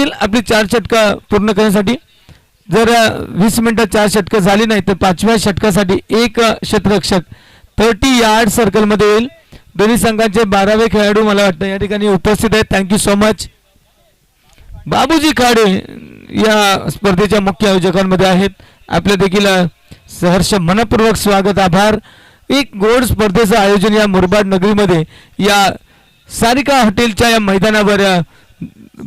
लागतील आपली 4 षटकं पूर्ण करण्यासाठी. जर 20 मिनिटात 4 षटकं झाली नाही तर 5व्या षटकासाठी एक क्षेत्ररक्षक 30 यार्ड सर्कलमध्ये येईल. दोन्ही संघांचे 12वे खेळाडू मला वाटतं या ठिकाणी उपस्थित आहेत. Thank you so much. Babuji Khade या स्पर्धेच्या मुख्य आयोजकांमध्ये आहेत. आपलं देखील सहर्ष मनपूर्वक स्वागत, आभार. एक गोड स्पर्धेचं आयोजन या मुरबाड नगरीमध्ये या सारिका हॉटेलच्या या मैदानावर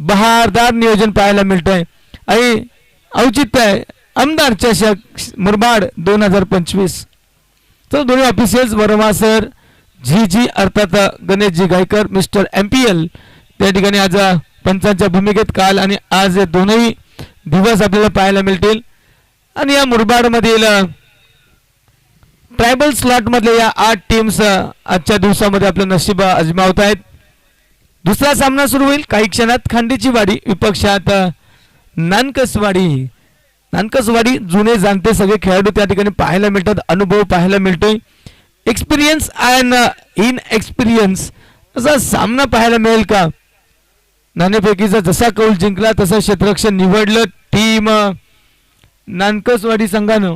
बहारदार नियोजन पाहायला मिळत आहे आणि औचित्य आहे आमदार चषक मुरबाड 2025. तर दोन्ही ऑफिशियल्स वर्मा सर, जी अर्थात गणेशजी गायकर, मिस्टर MPL त्या ठिकाणी आज पंचांच्या भूमिकेत काल आणि आज दोनही दिवस आपल्याला पाहायला मिळतील. आणि या मुरबाडमधील ट्रायबल स्लॉट मधले या 8 टीम्स आजच्या दिवसामध्ये आपलं नशीब आजमावत आहेत. दुसरा सामना सुरू होईल काही क्षणात. खांडीची वाडी विपक्षात नानकसवाडी. जुने जाणते सगळे खेळाडू त्या ठिकाणी पाहायला मिळतात. अनुभव पाहायला मिळतोय. एक्सपिरियन्स अँड इनएक्सपिरियन्स असा सामना पाहायला मिळेल का? नाणेफेकीचा जसा कौल जिंकला तसं क्षेत्ररक्षण निवडलं टीम नानकसवाडी संघानं.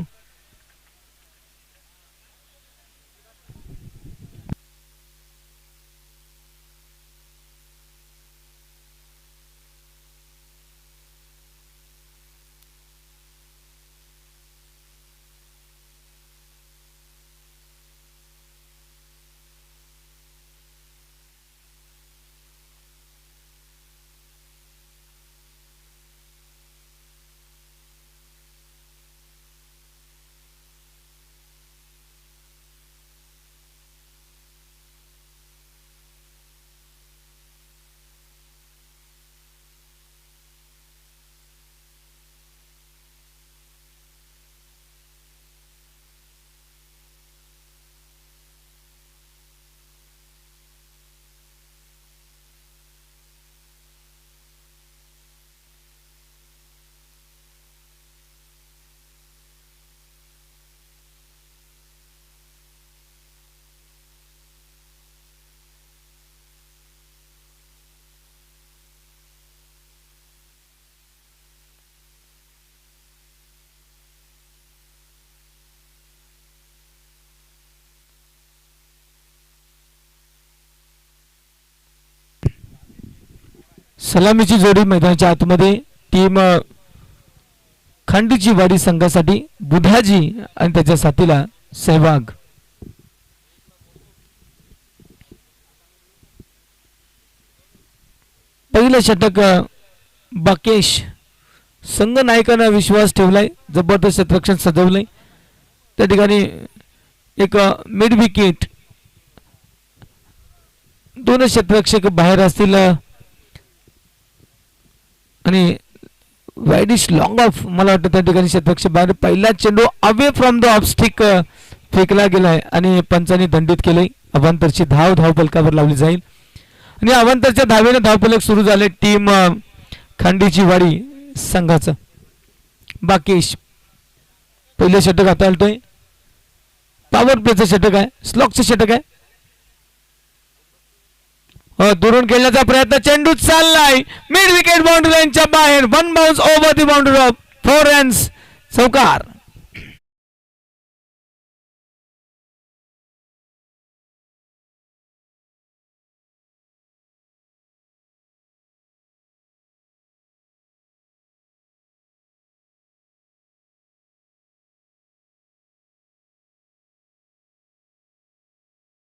सलामीची जोडी मैदानाच्या आतमध्ये. टीम खांडीची वाडी संघासाठी बुधाजी आणि त्याच्या साथीला सहवाग. पहिलं षटक बाकेश. संघ नायकानं विश्वास ठेवलाय, जबरदस्त क्षेत्ररक्षण सजवलंय. त्या ठिकाणी एक मिड विकेट, 2 क्षेत्ररक्षक बाहेर असतील आणि वाईडिश लॉंग ऑफ मला वाटतं त्या ठिकाणी क्षेत्ररक्षक बाहेर. पहिला चेंडू अवे फ्रॉम द ऑफस्टिक फेकला गेलाय आणि पंचांनी दंडित केले. अवांतरची धाव फलकावर लावली जाईल आणि अवांतरच्या धावेने धावफलक सुरू झाले टीम खांडीची वाडी संघाचं. बाकेश पहिले षटक हाताळतोय. पॉवर प्लेचं षटक आहे, स्लॉकचं षटक आहे. दुरून खेळण्याचा प्रयत्न, चेंडू चाललाय मिड विकेट बाउंड्री लाईनच्या बाहेर. 1 bounce over the boundary of 4 runs. चौकार.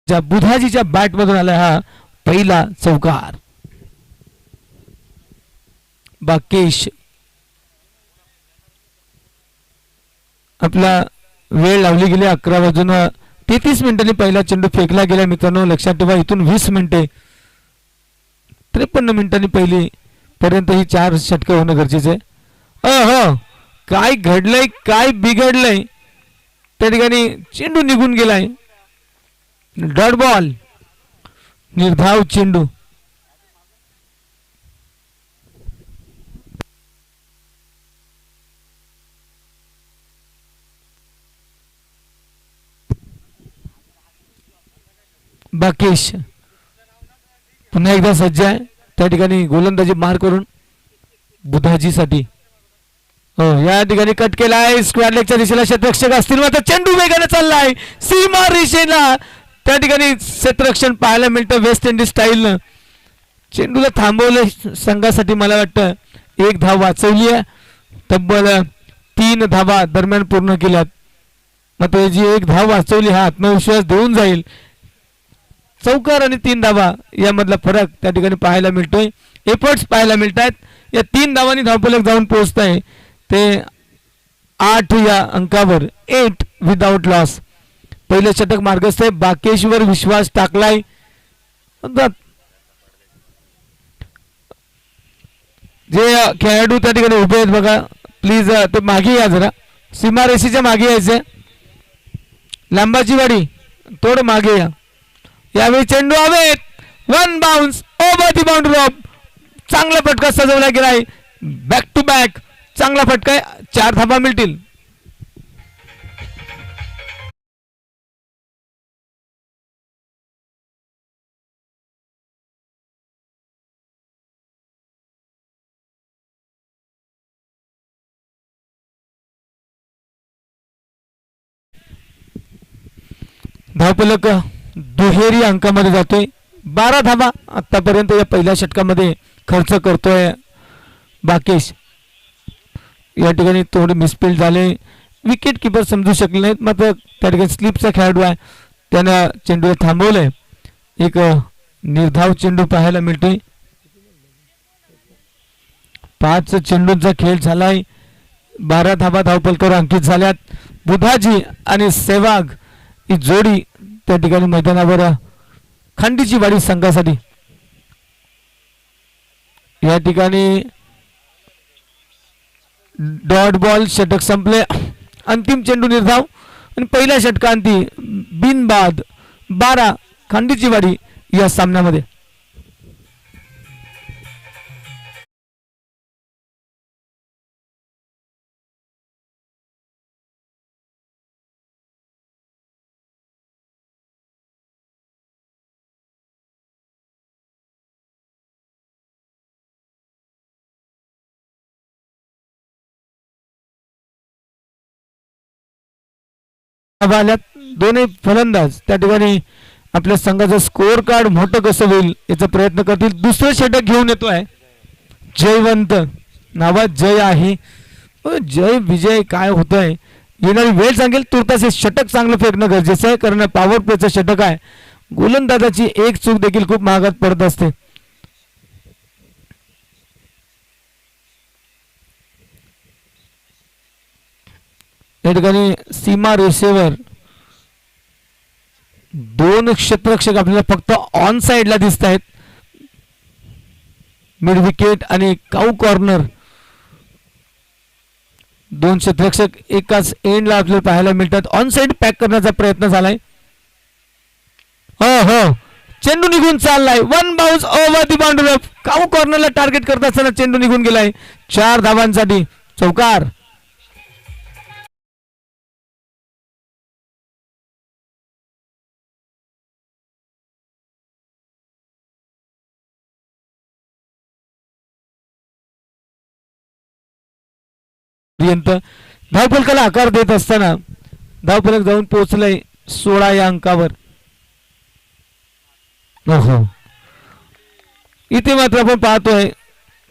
बुधाजीच्या बॅट मधून आला हा पहिला चौकार. बाकेश आपला वेळ लावली गेली 11 वाजून 33 मिनिटांनी पहिला चेंडू फेकला गेला. मित्रांनो लक्षात ठेवा इथून 20 मिनिटे 53 मिनिटांनी पहिली पर्यंत ही 4 षटकं होणं गरजेचं आहे. काय घडलंय, काय बिघडलंय त्या ठिकाणी. चेंडू निघून गेलाय. डॉट बॉल, निर्धाव चेंडू. बाकेश पुन्हा एकदा सज्ज आहे त्या ठिकाणी गोलंदाजी मार करून. बुधाजीसाठी. हो, या ठिकाणी कट केला आहे. स्क्वेअर लेगच्या दिशेला क्षेत्ररक्षक असतील मात्र चेंडू वेगाने चाललाय सीमा रेषेला. त्या ठिकाणी क्षेत्ररक्षण पाहायला मिळतं वेस्ट इंडिज स्टाईलनं. चेंडूला थांबवलं संघासाठी. मला वाटतं एक धाव वाचवली आहे. तब्बल 3 धावा दरम्यान पूर्ण केल्यात. मात्र जी एक धाव वाचवली हा आत्मविश्वास देऊन जाईल. चौकार आणि 3 धावा यामधला फरक त्या ठिकाणी पाहायला मिळतोय. एफर्ट्स पाहायला मिळत आहेत. या 3 धावांनी धावफलक जाऊन पोहोचत आहे ते 8 या अंकावर. 8 विदाउट लॉस. पहिलं षटक मार्गस्थ आहे. बाकेशवर विश्वास टाकलाय. जे खेळाडू त्या ठिकाणी उभे आहेत बघा प्लीज ते मागे या जरा. सीमारेषेच्या मागे यायचे. लांबाची वाडी थोडं मागे या. यावेळी चेंडू हवेत. 1 bounce over the boundary of. चांगला फटका सजवला गेलाय. बॅक टू बॅक चांगला फटका आहे. 4 धावा मिळतील. धावफलक दुहेरी अंकामध्ये जातोय. 12 धावा आतापर्यंत या पहिल्या षटकामध्ये खर्च करतोय बाकेश. या ठिकाणी थोडे मिसफील्ड झाले. विकेट किपर समजू शकले नाहीत. मात्र त्या ठिकाणी स्लिपचा खेळाडू आहे त्यानं चेंडूला थांबवलंय. एक निर्धाव चेंडू पाहायला मिळतोय. 5 चेंडूंचा खेळ झालाय. 12 धावा धावफलकावर अंकित झाल्यात. बुधाजी आणि सेवाग ही जोडी त्या ठिकाणी मैदानावर खांडीची वाडी संघासाठी. या ठिकाणी डॉट बॉल षटक संपले. अंतिम चेंडू निर्धाव आणि पहिल्या षटकांती बिनबाद 12 खांडीची वाडी या सामन्यामध्ये. दोन्ही फलंदाज त्या ठिकाणी आपल्या संघाचं स्कोअर कार्ड मोठं कसं होईल याचा प्रयत्न करतील. दुसरं षटक घेऊन येतोय जयवंत. नावात जय आहे. जय विजय काय होतंय येणारी वेळ सांगेल. तुर्तास हे षटक चांगलं फेकणं गरजेचं आहे कारण पॉवर प्लेचं षटक आहे. गोलंदाजाची एक चूक देखील खूप महागात पडत असते. या ठिकाणी सीमा रेषेवर 2 क्षेत्ररक्षक आपल्याला फक्त ऑन साइडला दिसत आहेत. मिड विकेट आणि काऊ कॉर्नर 2 क्षेत्ररक्षक एकाच एंडला आपल्याला पाहायला मिळतात. ऑन साइड पॅक करण्याचा प्रयत्न झालाय. हो चेंडू निघून चाललाय. 1 bounce over the boundary off. Cow कॉर्नरला टार्गेट करत असताना चेंडू निघून गेलाय. 4 धावांसाठी चौकार. धावफलकाला आकार देत असताना धावफलक जाऊन पोहोचलंय 16 या अंकावर. इथे मात्र आपण पाहतोय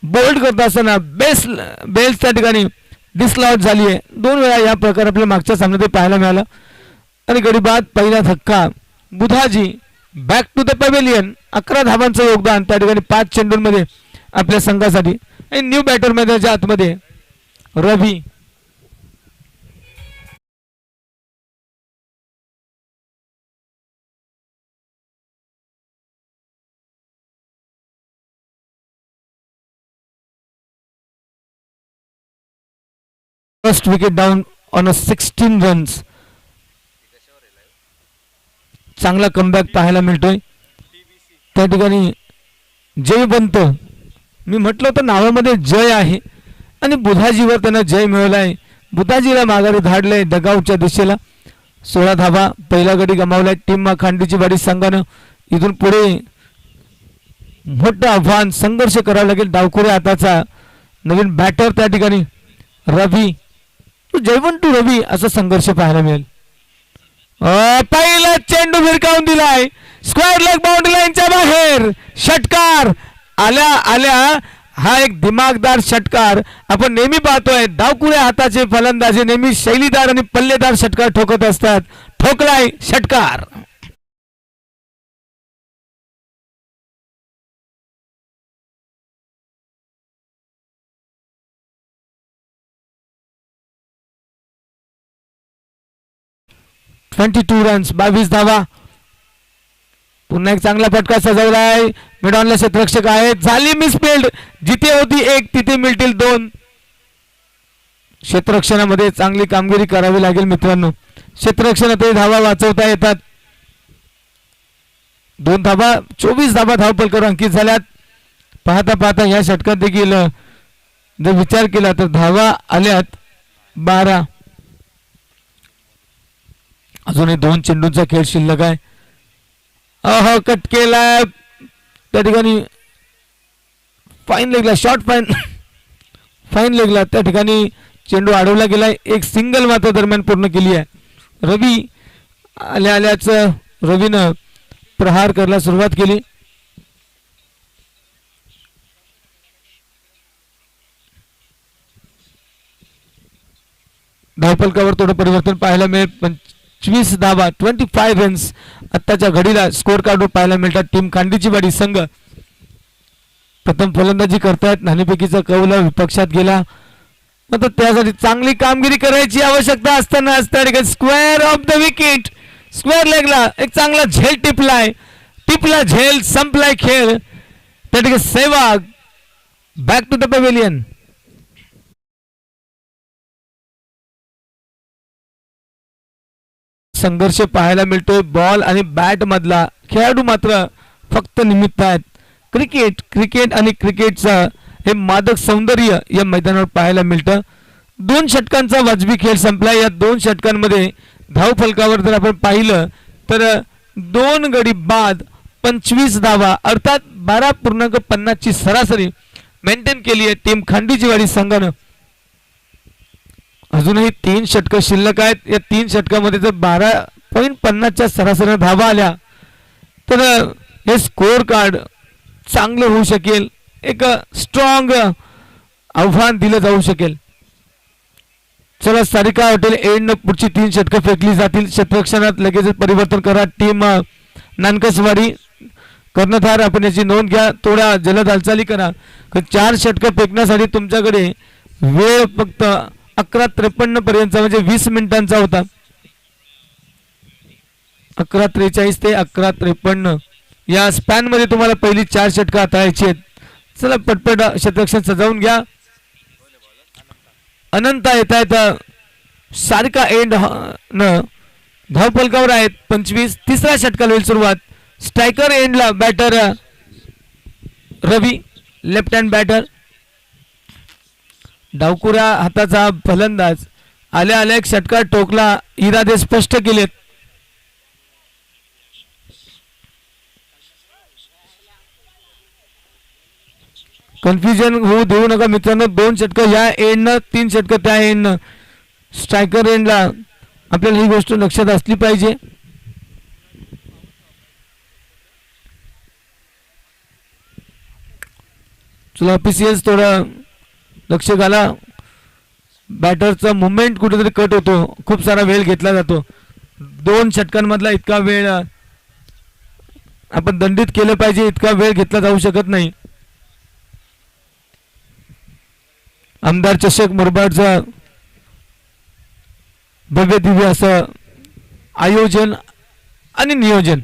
बोल्ड करत असताना बेल्स त्या ठिकाणी डिसलॉट झाली आहे. 2 वेळा या प्रकार आपल्या मागच्या सामन्यात पाहायला मिळाला. आणि गडी बाद पहिला धक्का. Budhaji back to the pavilion. 11 धावांचं योगदान त्या ठिकाणी 5 चेंडूंमध्ये आपल्या संघासाठी. आणि न्यू बॅटर मैदानाच्या आतमध्ये Ravi. First wicket down on a 16 runs. चांगला कमबॅक पाहायला मिळतोय त्या ठिकाणी. जयवंत मी म्हटलं होतं नावामध्ये जय आहे आणि बुधाजीवर त्यांना जय मिळवलाय. बुधाजीला माघारी धाडलंय डगआउटच्या दिशेला. 16 धावा पहिला गडी गमावलाय टीम खांडीची वाडी संघानं. इथून पुढे मोठं आव्हान संघर्ष करावा लागेल डावखुऱ्या हाताचा नवीन बॅटर त्या ठिकाणी रवी, जयवंतू रवी असा संघर्ष पाहायला मिळेल. पहिला चेंडू भिरकावून दिलाय स्क्वेअर लेग बाउंड्री लाईनच्या बाहेर. षटकार आल्या आल्या हा एक दिमागदार षटकार आपण नेहमी पाहतोय. धावकुऱ्या हाताचे फलंदाजी नेहमी शैलीदार आणि पल्लेदार षटकार ठोकत असतात. ठोकलाय षटकार. (22 रन्स 22 धावा. पुन्हा एक चांगला फटका सजवलाय. मिडॉनला क्षेत्ररक्षक आहे. झाली मिसफिल्ड. जिथे होती एक तिथे मिळतील दोन. क्षेत्ररक्षणामध्ये चांगली कामगिरी करावी लागेल मित्रांनो. क्षेत्ररक्षणातही धावा वाचवता येतात. 2 धावा 24 धावा धावफलकावर अंकित झाल्यात. पाहता पाहता या षटकात देखील जर विचार केला तर धावा आल्यात 12. अजूनही 2 चेंडूंचा खेळ शिल्लक आहे. कट केलाय त्या ठिकाणी फाईन लेगला शॉर्ट फाईन लेगला त्या ठिकाणी चेंडू अडवला गेलाय. एक सिंगल मात्र दरम्यान पूर्ण केली आहे. रवी आल्या आल्याच रवीनं प्रहार करायला सुरुवात केली. धावफलकावर थोडं परिवर्तन पाहायला मिळेल. 25 धावा 25 रन्स आत्ताच्या घडीला स्कोर कार्ड पाहायला मिळतात. टीम खांडीची वाडी संघ प्रथम फलंदाजी करतायत. नाणेफेकीचा कौल विपक्षात गेला मात्र त्यासाठी चांगली कामगिरी करायची आवश्यकता असताना square off the wicket. Square लेगला एक चांगला झेल टिपला झेल संपलाय खेळ. त्या ठिकाणी Sehwag back to the pavilion. संघर्ष पाहायला मिळतोय. बॉल आणि बॅट मधला खेळाडू मात्र फक्त निमित्त आहेत. क्रिकेट आणि क्रिकेटचं हे मादक सौंदर्य या मैदानावर पाहायला मिळतं. 2 षटकांचा वाजवी खेळ संपला. या 2 षटकांमध्ये धावफलकावर जर आपण पाहिलं तर 2 गडी बाद 25 धावा अर्थात 12.50 ची सरासरी मेंटेन केली आहे टीम खांडीचीवाडी संघानं. अजूनही 3 षटक शिल्लक आहेत. या 3 षटकामध्ये जर 12.50 च्या सरासरी धावा आल्या तर हे स्कोर कार्ड चांगलं होऊ शकेल. एक स्ट्रॉंग आव्हान दिलं जाऊ शकेल. चला सारिका हॉटेल एंड पुढची 3 षटकं फेकली जातील. क्षेत्ररक्षणात लगेच परिवर्तन करा. टीम नानकसवाडी कर्णधार आपण याची नोंद घ्या. थोड्या जलद हालचाली करा. 4 षटकं फेकण्यासाठी तुमच्याकडे वेळ फक्त 11:53 पर्यंत म्हणजे 20 मिनिटांचा होता. 11:43 ते 11:53 या स्पॅन मध्ये तुम्हाला पहिली 4 षटकं हाताळायची आहेत. चला पटपट क्षेत्ररक्षण सजावून घ्या. अनंत येत आहेत. सारिका एंड न धावफलकावर आहेत 25. 3ऱ्या षटकाला होईल सुरुवात. स्ट्रायकर एंडला बॅटर रवी लेफ्ट हँड बॅटर. डावकुरा हाताचा फलंदाज आल्या आल्या एक षटकार ठोकला. इरादे स्पष्ट केलेत. कन्फ्युजन होऊ देऊ नका मित्रांनो. 2 षटकं या एंडनं 3 षटकं त्या एंडनं. स्ट्रायकर एंडला आपल्याला ही गोष्ट लक्षात असली पाहिजे. चला ऑफिशियल्स थोडं लक्ष घाला. बॅटरचा मुवमेंट कुठेतरी कट होतो. खूप सारा वेळ घेतला जातो. 2 षटकांमधला इतका वेळ आपण दंडित केलं पाहिजे. इतका वेळ घेतला जाऊ शकत नाही. आमदार चषक मुरबाडचं भव्य दिव्य असं आयोजन आणि नियोजन.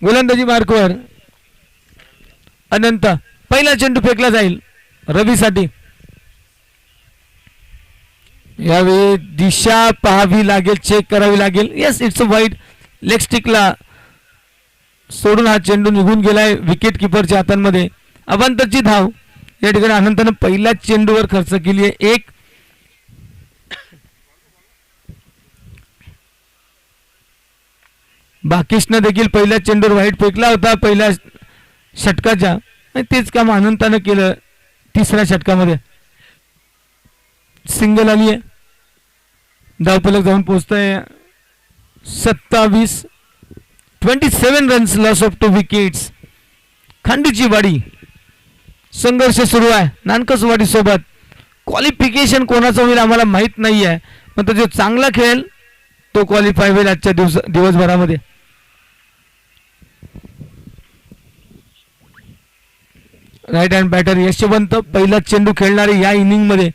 गोलंदाजी मार्कवर अनंत. पहिला चेंडू फेकला जाईल रवीसाठी. यावेळी दिशा पाहावी लागेल. चेक करावी लागेल. Yes it's a wide. Leg स्टिकला सोडून हा चेंडू निघून गेलाय विकेट किपरच्या हातांमध्ये. अवांतरची धाव या ठिकाणी अनंतनं पहिल्याच चेंडूवर खर्च केली आहे. 1 बाकीशनं देखील पहिल्या चेंडूवर वाईट फेकला होता पहिल्या षटकाच्या. तेच काम अनंतानं केलं. तिसऱ्या षटकामध्ये सिंगल आली आहे. धावफलक जाऊन पोहोचतंय 27 रन्स, लॉस ऑफ 2 विकेट्स. खांडीची वाडी संघर्ष सुरू आहे नानकसवाडी सोबत. क्वालिफिकेशन कोणाचं होईल आम्हाला माहित नाही आहे, पण तो जो चांगला खेळेल तो क्वालिफाय होईल आजच्या दिवसभरामध्ये. राईट हँड बॅटर यशवंत पहिला चेंडू खेळणारे या इनिंग मध्ये.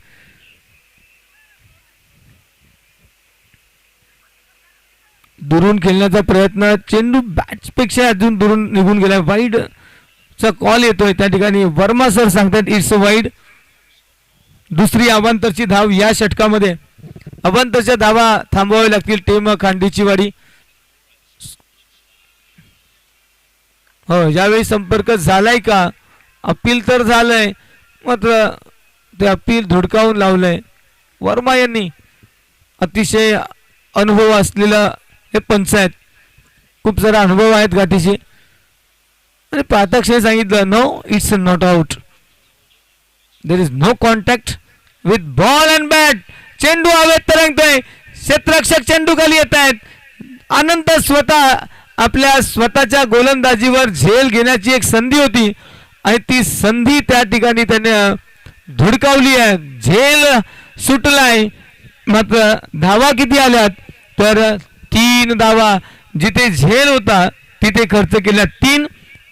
दुरून खेळण्याचा प्रयत्न, चेंडू बॅट्सपेक्षा अजून दुरून निघून गेला. वाईड चा कॉल येतोय त्या ठिकाणी. वर्मा सर सांगतात इट्स वाईड. दुसरी अवांतरची धाव या षटकामध्ये. अवांतरच्या धावा थांबवाव्या लागतील टीम खांडीची वाडी. हो, यावेळी संपर्क झालाय का? अपील तर झालंय, मात्र ते अपील धुडकावून लावलंय वर्मा यांनी. अतिशय अनुभव असलेला हे पंच आहेत, खूप सारा अनुभव आहेत गाठीशी. आणि पाहताक्षणी सांगितलं no it's not out, there is no contact with ball and bat. चेंडू हवेत तरंगतोय, क्षेत्ररक्षक चेंडू खाली येत आहेत. अनंत स्वतः आपल्या स्वतःच्या गोलंदाजीवर झेल घेण्याची एक संधी होती आणि ती संधी त्या ठिकाणी त्याने धुडकावली आहे. झेल सुटलाय. मात्र धावा किती आल्यात तर 3 धावा. जिथे झेल होता तिथे खर्च केल्या 3.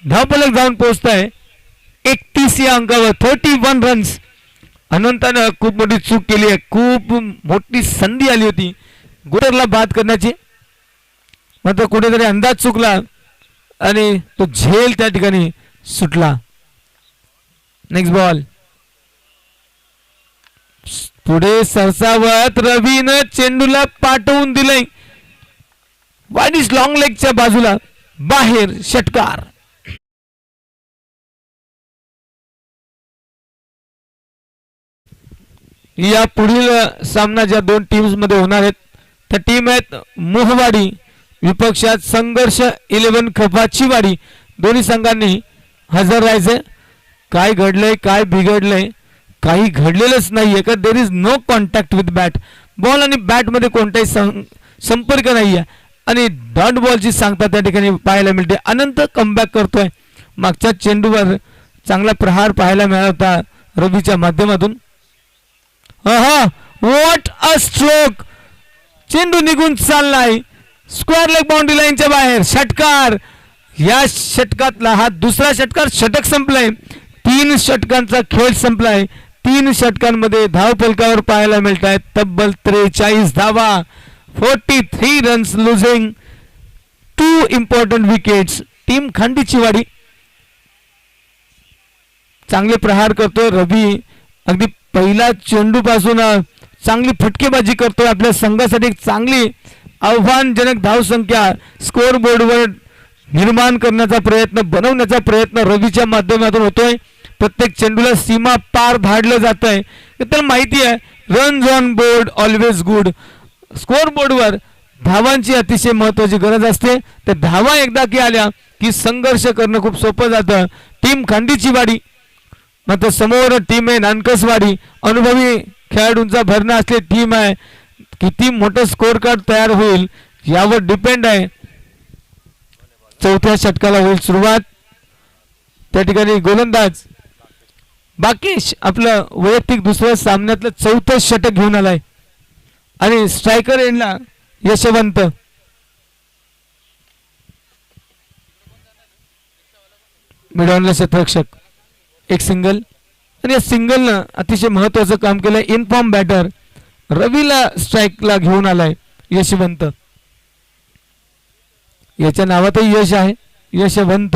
धावफलक जाऊन पोहोचताय 31 या अंकावर. 31 रन्स. अनंतानं खूप मोठी चूक केली आहे. खूप मोठी संधी आली होती गुररला बाद करण्याची, मात्र कुठेतरी अंदाज चुकला आणि तो झेल त्या ठिकाणी सुटला. नेक्स्ट बॉल पुढे सरसावत रवीनं चेंडूला पाठवून दिलंय वाईड लॉंग लेगच्या बाजूला बाहेर. षटकार. या पुढील सामना ज्या 2 टीम्स मध्ये होणार आहेत त्या टीम आहेत मोहवाडी विपक्षात संघर्ष 11 खपाची वाडी. दोन्ही संघांनी हजर राहायचे. काय घडलंय काय बिघडलंय काही घडलेलंच नाहीये का. There is no contact with bat. Ball आणि बॅट मध्ये कोणताही संपर्क नाहीये आणि डॉट बॉलची सांगता त्या ठिकाणी पाहायला मिळते. अनंत कमबॅक करतोय. मागच्या चेंडूवर चांगला प्रहार पाहायला मिळाला होता रवीच्या माध्यमातून. What a stroke. चेंडू निघून चाललाय स्क्वेअर लेग बाउंड्री लाईनच्या बाहेर. षटकार. या षटकातला हा दुसरा षटकार. षटक संपलाय. 3 षटकांचा खेळ संपलाय. 3 षटकांमध्ये धाव फलकावर पाहायला मिळत आहेत तब्बल 43 धावा. 43 runs losing 2 important wickets. Team खांडीची वाडी चांगले प्रहार करतोय. रवी अगदी पहिला चेंडू पासून चांगली फटकेबाजी करतोय. आपल्या संघासाठी एक चांगली आव्हानजनक धावसंख्या स्कोअर बोर्डवर निर्माण करण्याचा प्रयत्न, बनवण्याचा प्रयत्न रवीच्या माध्यमातून होतोय. प्रत्येक चेंडूला सीमा पार धाडलं जात आहे. तर माहिती आहे runs on board always good. Score बोर्डवर धावांची अतिशय महत्वाची गरज असते. त्या धावा एकदा की आल्या की संघर्ष करणं खूप सोपं जातं. टीम खांडीची वाडी मात्र समोर टीम आहे नानकसवाडी. अनुभवी खेळाडूंचा भरणा असलेली टीम आहे. किती मोठं स्कोअर कार्ड तयार होईल यावर डिपेंड आहे. चौथ्या षटकाला होईल सुरुवात. त्या ठिकाणी गोलंदाज बाकी आपलं वैयक्तिक दुसऱ्या सामन्यातलं 4थं षटक घेऊन आलाय आणि स्ट्रायकर एंडला यशवंत. मिडॉनला क्षेत्ररक्षक. एक सिंगल आणि या सिंगलनं अतिशय महत्वाचं काम केलंय. इनफॉर्म बॅटर रवीला स्ट्राईकला घेऊन आलाय यशवंत. याच्या नावातही यश आहे यशवंत.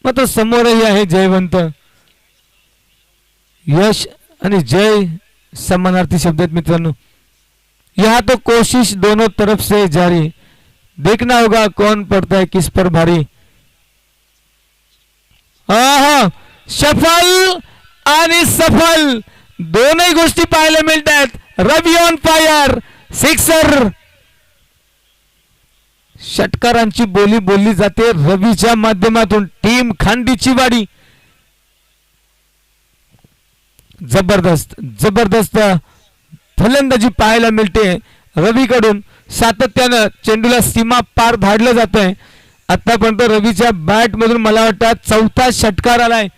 मात्र समोरही आहे जयवंत. यश आणि जय समानार्थी शब्द आहेत मित्रांनो. यहाँ तो कोशिश दोनों तरफ से जारी, देखना होगा कौन पड़ता है किस पर भारी. सफल आणि सफल दोनही गोष्टी पाहायला मिळत आहेत. रवी ऑन फायर. सिक्सर. षटकारांची बोली बोलली जाते रवीच्या माध्यमातून. टीम खांडीची वाडी जबरदस्त जबरदस्त फलंदाजी पाहायला मिळते रवीकडून. सातत्यानं चेंडूला सीमा पार धाडलं जात आहे. आतापर्यंत रवीच्या बॅट मधून मला वाटतं चौथा षटकार आलाय.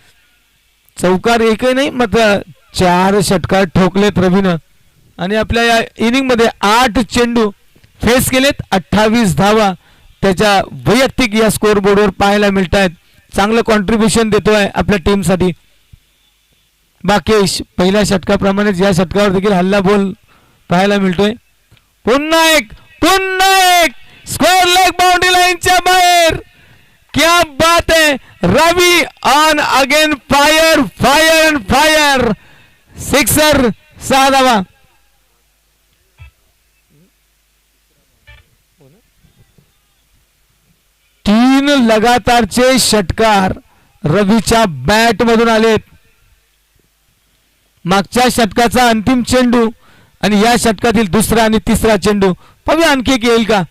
चौकार एकही नाही मात्र 4 षटकार ठोकलेत रवीनं. आणि आपल्या या इनिंग मध्ये 8 चेंडू फेस केलेत. 28 धावा त्याच्या वैयक्तिक या स्कोर बोर्डवर पाहायला मिळत आहेत. चांगलं कॉन्ट्रीब्युशन देतोय आपल्या टीमसाठी. बाकेश पहिल्या षटकाप्रमाणेच या षटकावर देखील हल्ला बोल पाहायला मिळतोय. पुन्हा एक स्क्वेअर लेग बाउंड्री लाईनच्या बाहेर. क्या बात है. Ravi on again. Fire fire and fire. Sixer. 6 धावा. तीन लगातारचे षटकार रवीच्या बॅट मधून आलेत. मागच्या षटकाचा अंतिम चेंडू आणि या षटकातील दुसरा आणि तिसरा चेंडू. पाहूया आणखी एक येईल का.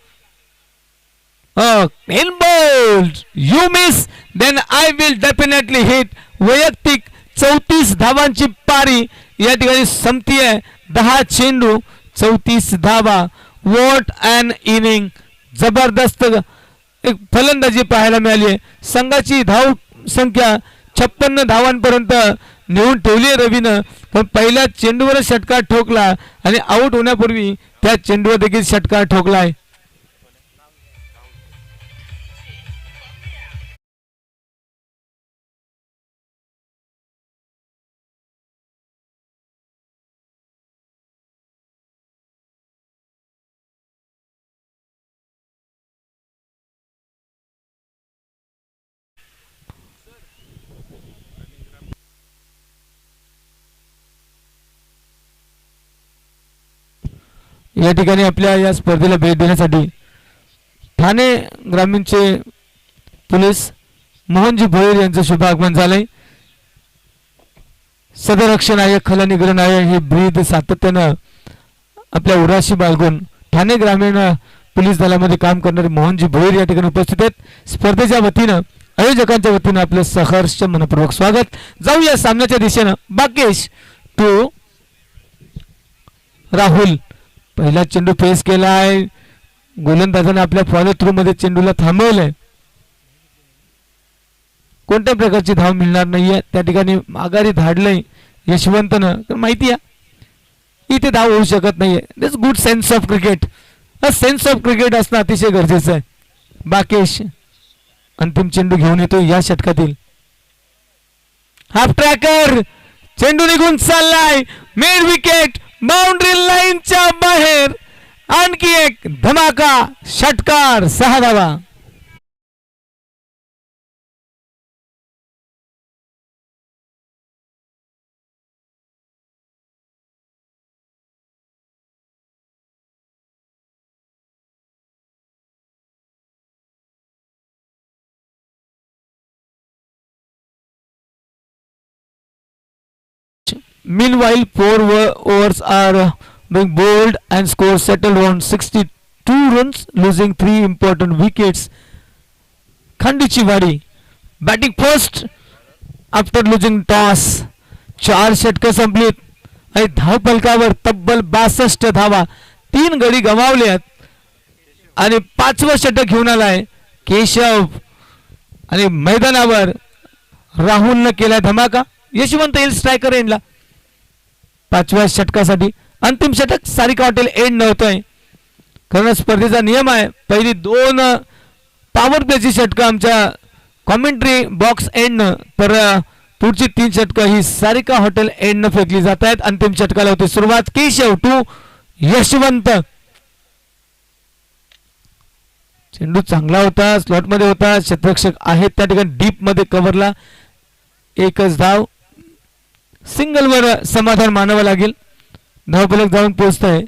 In bowled. You miss then I will definitely hit. वैयक्तिक 34 धावांची पारी या ठिकाणी संपतीये. 10 चेंडू 34 धावा. What an inning. जबरदस्त एक फलंदाजी पाहायला मिळाली आहे. संघाची धाव संख्या 56 धावांपर्यंत नेऊन ठेवली आहे रवीनं. पण पहिल्या चेंडूवर षटकार ठोकला आणि आउट होण्यापूर्वी त्या चेंडूवर देखील षटकार ठोकला आहे. या ठिकाणी आपल्या या स्पर्धेला भेट देण्यासाठी ठाणे ग्रामीणचे पोलीस मोहनजी भोईर यांचं शुभ आगमन झालंय. सदरक्षण आहे खलनिग्रहण आहे हे ब्रीद सातत्यानं आपल्या उराशी बाळगून ठाणे ग्रामीण पोलीस दलामध्ये काम करणारे मोहनजी भोईर या ठिकाणी उपस्थित आहेत. स्पर्धेच्या वतीनं आयोजकांच्या वतीनं आपलं सहर्ष मनपूर्वक स्वागत. जाऊया सामन्याच्या दिशेनं. बाकेश टू राहुल. पहिला चेंडू फेस केला आहे. गोलंदाजाने आपल्या फॉलो थ्रू मध्ये चेंडूला थांबवलंय. कोणत्या प्रकारची धाव मिळणार नाहीये. त्या ठिकाणी माघारी धाडलंय यशवंतनं. तर माहिती आहे इथे धाव होऊ शकत नाहीये. This good sense of cricket. Sense of cricket असणं अतिशय गरजेचं आहे. बाकेश अंतिम चेंडू घेऊन येतो या षटकातील. Half tracker. चेंडू निघून चाललाय. Mid wicket. बाउंड्री लाईनच्या बाहेर. आणखी एक धमाका षटकार. 6 धावा. Meanwhile, 4 overs are being bowled and score settled on 62 runs, losing 3 important wickets. Khandichiwadi batting first after losing toss. 4 षटकं संपलीत आणि धावफलकावर तब्बल 62 धावा. 3 गडी गमावल्यात आणि 5वं षटक घेऊन आलाय केशव. आणि मैदानावर राहुलनं केला धमाका. यशवंत येईल स्ट्रायकर एंडला 5व्या षटकासाठी. अंतिम षटक सारिका हॉटेल एंड नव्हतंय कारण स्पर्धेचा नियम आहे पहिली 2 पॉवर प्लेची षटकं आमच्या कॉमेंट्री बॉक्स एंडनं तर पुढची 3 षटकं ही सारिका हॉटेल एंडनं फेकली जात आहेत. अंतिम षटकाला होती सुरुवात. केशव टू यशवंत. चेंडू चांगला होता. स्लॉट मध्ये होता. क्षेत्ररक्षक आहेत त्या ठिकाणी डीप मध्ये कव्हरला. एकच धाव. सिंगल वर समाधान मानावं लागेल. धावफलक जाऊन पोहोचत आहे.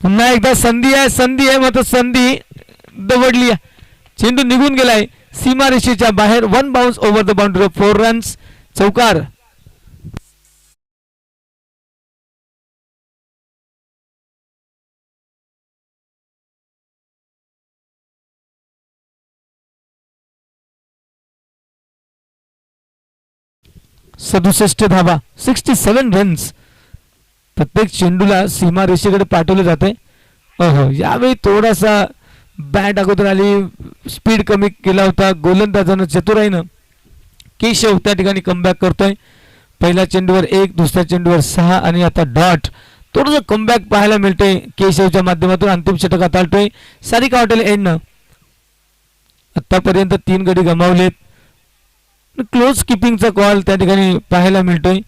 पुन्हा एकदा संधी आहे. संधी आहे मात्र संधी दवडली. चेंडू निघून गेलाय. सीमारेषेच्या बाहेर. 1 bounce over the boundary of 4 runs. चौकार. सदुसष्ट धावा, 67 रन्स. प्रत्येक चेंडूला सीमारेषेकडे पाठवलं जात आहे. यावेळी थोडासा बॅट अगोदर आली, स्पीड कमी केला होता गोलंदाजानं चतुराईनं. केशव त्या ठिकाणी कमबॅक करतोय. पहिल्या चेंडूवर 1, दुसऱ्या चेंडूवर 6 आणि आता डॉट. थोडंसं कमबॅक पाहायला मिळतंय केशवच्या माध्यमातून. अंतिम षटक हाताळतोय सारिका हॉटेल एंडनं. आतापर्यंत 3 गडी गमावलेत. क्लोज किपिंगचा कॉल त्या ठिकाणी पाहायला मिळतोय.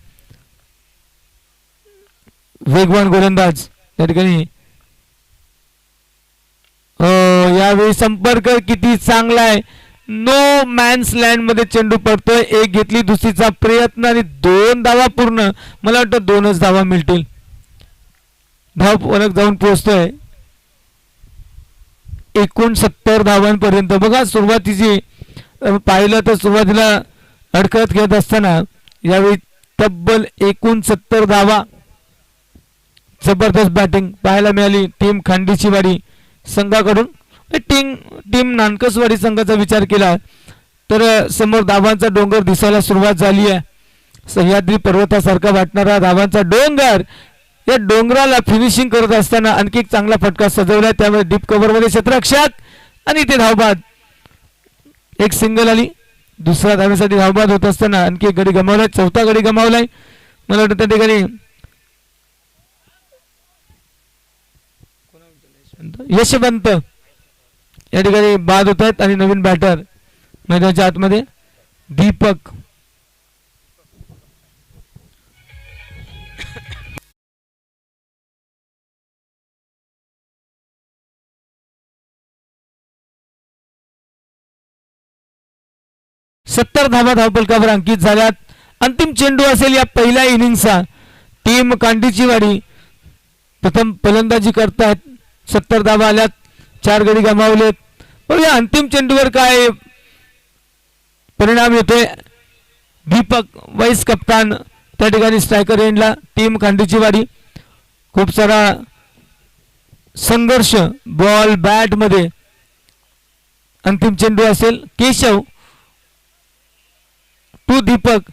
वेगवान गोलंदाज त्या ठिकाणी. यावेळी संपर्क किती चांगला आहे. नो मॅन्स लँड मध्ये चेंडू पडतोय. 1 घेतली, दुसरीचा प्रयत्न आणि 2 धावा पूर्ण. मला वाटतं 2च धावा मिळतील. धाव फलक जाऊन पोहोचतोय 69 धावांपर्यंत. बघा सुरुवातीची पाहिलं तर सुरुवातीला अडकळत घेत असताना यावेळी तब्बल 69 धावा. जबरदस्त बॅटिंग पाहायला मिळाली टीम खांडीचीवाडी संघाकडून. टीम नानकसवाडी संघाचा विचार केला तर समोर धावांचा डोंगर दिसायला सुरुवात झाली आहे. सह्याद्री पर्वतासारखा वाटणारा धावांचा डोंगर. या डोंगराला फिनिशिंग करत असताना आणखी एक चांगला फटका सजवलाय. त्यामुळे डीप कव्हर मध्ये क्षेत्ररक्षक आणि इथे धावबाद. एक सिंगल आली. दुसऱ्या धावेसाठी धावबाद होत असताना आणखी एक गडी गमावलाय. चौथा गडी गमावलाय. मला वाटतं त्या ठिकाणी यशवंत या ठिकाणी बाद होत आहेत आणि नवीन बॅटर मैदानाच्या आतमध्ये दीपक. सत्तर धावा धावफलकावर अंकित झाल्यात. अंतिम चेंडू असेल या पहिल्या इनिंगचा. टीम कांडीचीवाडी प्रथम फलंदाजी करतात. 70 धावा आल्यात, 4 गडी गमावलेत. पण या अंतिम चेंडूवर काय परिणाम येतोय. दीपक वाईस कप्तान त्या ठिकाणी स्ट्रायकर एंडला. टीम खांडीचीवाडी खूप सारा संघर्ष बॉल बॅट मध्ये. अंतिम चेंडू असेल. केशव टू दीपक.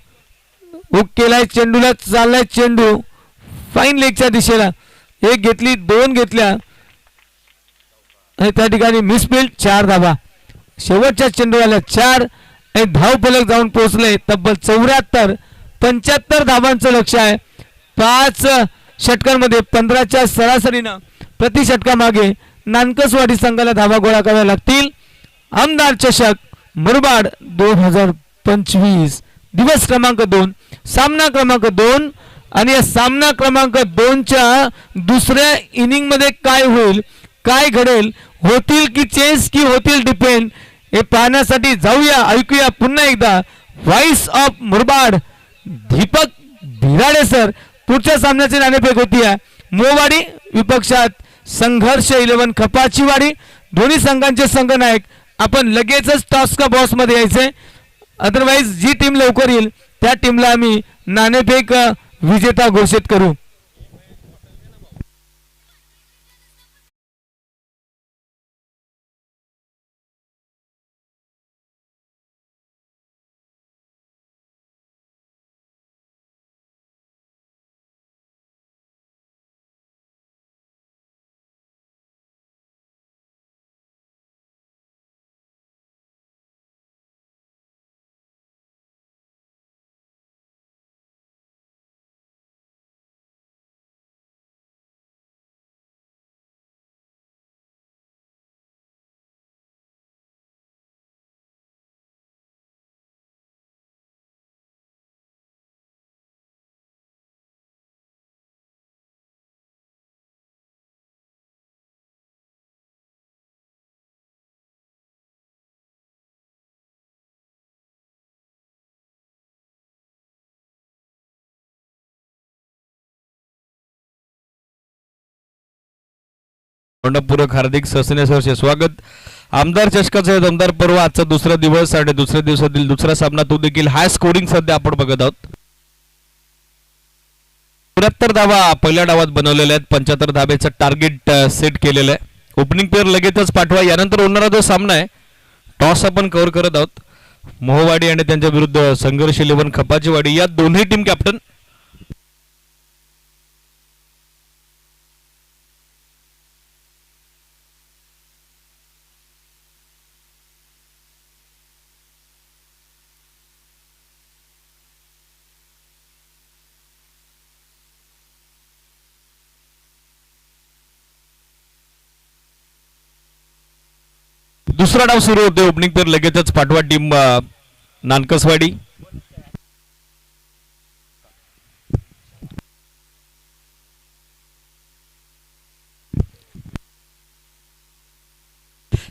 हुक केलाय चेंडूला. चाललाय चेंडू फाईन लेगच्या दिशेला. 1 घेतली, 2 घेतल्या आणि त्या ठिकाणी मिसफिल्ड. 4 धावा. शेवटच्या चेंडूला 4 आणि धावफलक जाऊन पोहोचले तब्बल 74-75 धावांचं लक्ष आहे. 5 षटकांमध्ये 15च्या सरासरीनं प्रति षटकामागे नानकसवाडी संघाला धावा गोळा कराव्या लागतील. आमदार चषक मुरबाड 2025 दिवस क्रमांक 2, सामना क्रमांक 2. आणि या सामना क्रमांक 2च्या दुसऱ्या इनिंग मध्ये काय होईल, काय घडेल, होतील की चेस की होतील डिपेंड, हे पाहण्यासाठी जाऊया. ऐकूया पुन्हा एकदा voice of Murbad Deepak Bhirade sir. पुढच्या सामन्याची नाणेफेक होती आहे. मोवाडी विपक्षात संघर्ष 11 खपाचीवाडी. दोन्ही संघांचे संघनायक आपण लगेचच टॉस का बॉस मध्ये यायचे. अदरवाइज जी टीम लवकर येईल त्या टीमला आम्ही नाणेफेक विजेता घोषित करू. पूरक हार्दिक सहसनेसरचे स्वागत. आमदार चषकाचा दमदार पर्व आजचा दुसरा दिवस आणि दुसऱ्या दिवसातील दुसरा सामना तो देखील हाय स्कोरिंग सध्या आपण बघत आहोत. 74 धावा पहिल्या डावात बनवलेल्या आहेत. 75 धाब्याचं टार्गेट सेट केलेलं आहे. ओपनिंग पेअर लगेचच पाठवा. यानंतर होणारा जो सामना आहे टॉस आपण कव्हर करत आहोत. मोहवाडी आणि त्यांच्या विरुद्ध संघर्ष 11 खपाचीवाडी या दोन्ही टीम कॅप्टन. दुसरा डाव सुरू होते. ओपनिंग पेअर लगेचच पाठवा टीम नानकसवाडी.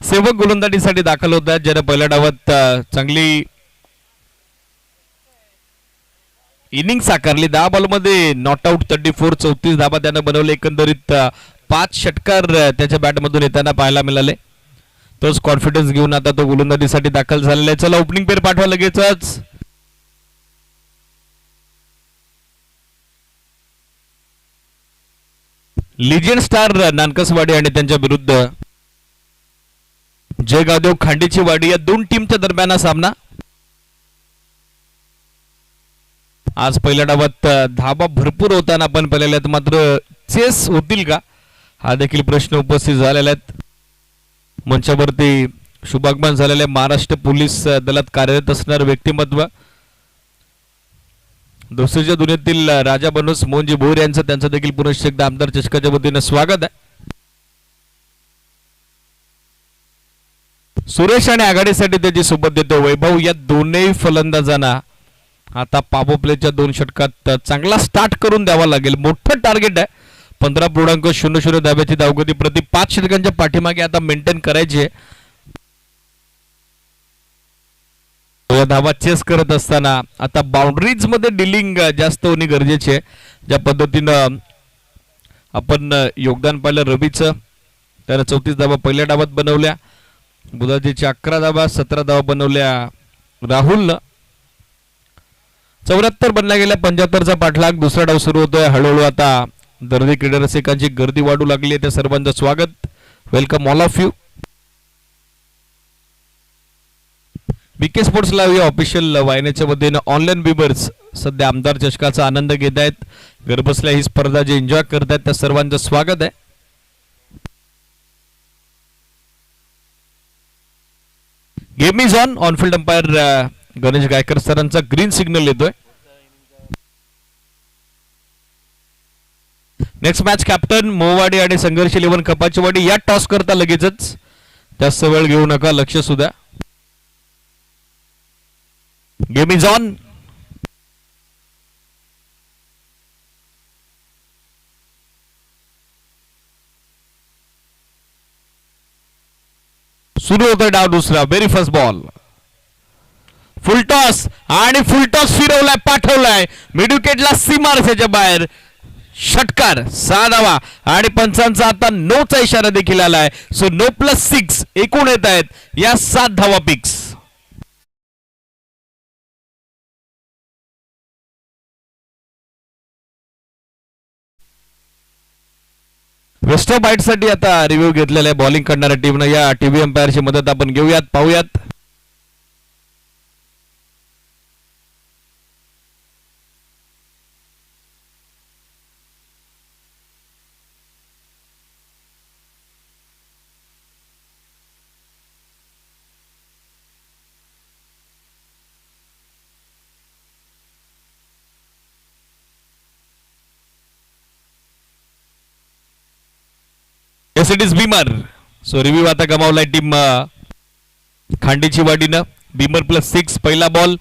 सेवक गोलंदाजीसाठी दाखल होत आहेत, ज्याने पहिल्या डावात चांगली इनिंग साकारली. 10 बॉलमध्ये नॉट आउट 34 34 धाबा त्यानं बनवले. एकंदरीत 5 षटकार त्याच्या बॅटमधून येताना पाहायला मिळाले. तोच कॉन्फिडन्स घेऊन आता तो गोलंदाजीसाठी दाखल झालेला आहे. चला ओपनिंग पेअर पाठवा लगेचच. लिजेंड स्टार नानकसवाडी आणि त्यांच्या विरुद्ध जयगावदेव खांडेची वाडी या दोन टीमच्या दरम्यान सामना. आज पहिल्या डावात धाबा भरपूर होताना आपण पाहिलेले आहेत, मात्र चेस होतील का हा देखील प्रश्न उपस्थित झालेला आहे. मंचावरती शुभागमन झालेले महाराष्ट्र पोलीस दलात कार्यरत असणारे व्यक्तिमत्व दुसरीच्या दुनियेतील राजा बनूस मोहनजी भोर यांचं त्यांचं देखील पुनश्च एकदा आमदार चषकाच्या वतीने स्वागत आहे. सुरेश आणि आघाडीसाठी त्याची सोबत देतो वैभव. या दोन्ही फलंदाजांना आता पॉवर प्लेच्या 2 षटकात चांगला स्टार्ट करून द्यावा लागेल. मोठं टार्गेट आहे. 15.00 धाब्याची धावगती प्रति 5 षटकांच्या पाठीमागे आता मेंटेन करायची. या धावा चेस करत असताना आता बाउंड्रीज मध्ये डिलिंग जास्त होणे गरजेचे आहे. ज्या पद्धतीनं आपण योगदान पाहिलं रवीचं, त्यानं 34 धावा पहिल्या डावात बनवल्या. बुधाजीची 11 धावा 17 धावा बनवल्या राहुलनं. 74 बनल्या गेल्या. 75चा पाठलाग. दुसरा डाव सुरू होतोय. हळूहळू आता दर्दी क्रीडा रसिकांची गर्दी वाढू लागली आहे. त्या सर्वांचं स्वागत. Welcome all of you. BK sports live या ऑफिशियल वाहिनीच्या वतीनं ऑनलाईन व्ह्यूअर्स सध्या आमदार चषकाचा आनंद घेत आहेत. घरबसल्या ही स्पर्धा जे एन्जॉय करत आहेत त्या सर्वांचं स्वागत आहे. Game is on. Onfield umpire Ganesh Gaikar सरांचा ग्रीन सिग्नल येतोय. नेक्स्ट मॅच कॅप्टन मोहवाडी आणि संघर्ष 11 खपाचीवाडी या टॉस करता लगेचच. जास्त वेळ घेऊ नका, लक्ष सुद्धा. Game is on. सुरू होतोय डाव दुसरा. Very first ball. फुल टॉस आणि फुल टॉस फिरवलाय, पाठवलाय मिड विकेटला सीमारसेच्या बाहेर. षटकार 6 धावा आणि पंचांचा आता 9चा इशारा देखील आलाय. सो 9+6 एकूण येत आहेत या 7 धावा पिक्स. वेस्ट बाईट साठी आता रिव्ह्यू घेतलेला आहे बॉलिंग करणाऱ्या टीमनं. या टीव्ही अंपायरची मदत आपण घेऊयात, पाहूयात. It is Beamer. So review आता गमावलाय टीम खांडेची वाडीनं. बीमर +6 पहिला बॉल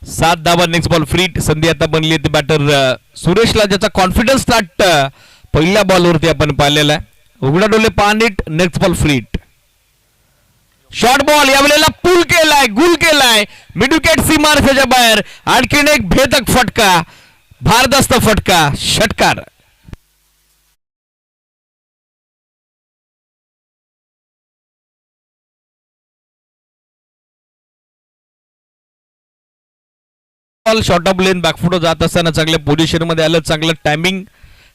7 धावा. Next ball free. संधी आता बनली आहे बॅटर सुरेशला, ज्याचा कॉन्फिडन्स स्टार्ट पहिल्या बॉलवरती आपण पाहिलेला आहे. उघडा डोले पानीट. Next ball free. Short ball यावेळेला पुल केलाय, गुल केलाय मिड विकेट सीमारसेच्या बाहेर. आणखीन एक भेदक फटका, भारदस्त फटका, षटकार. Ball short of lane back foot जात असताना चांगल्या पोझिशन मध्ये आलं, चांगलं टायमिंग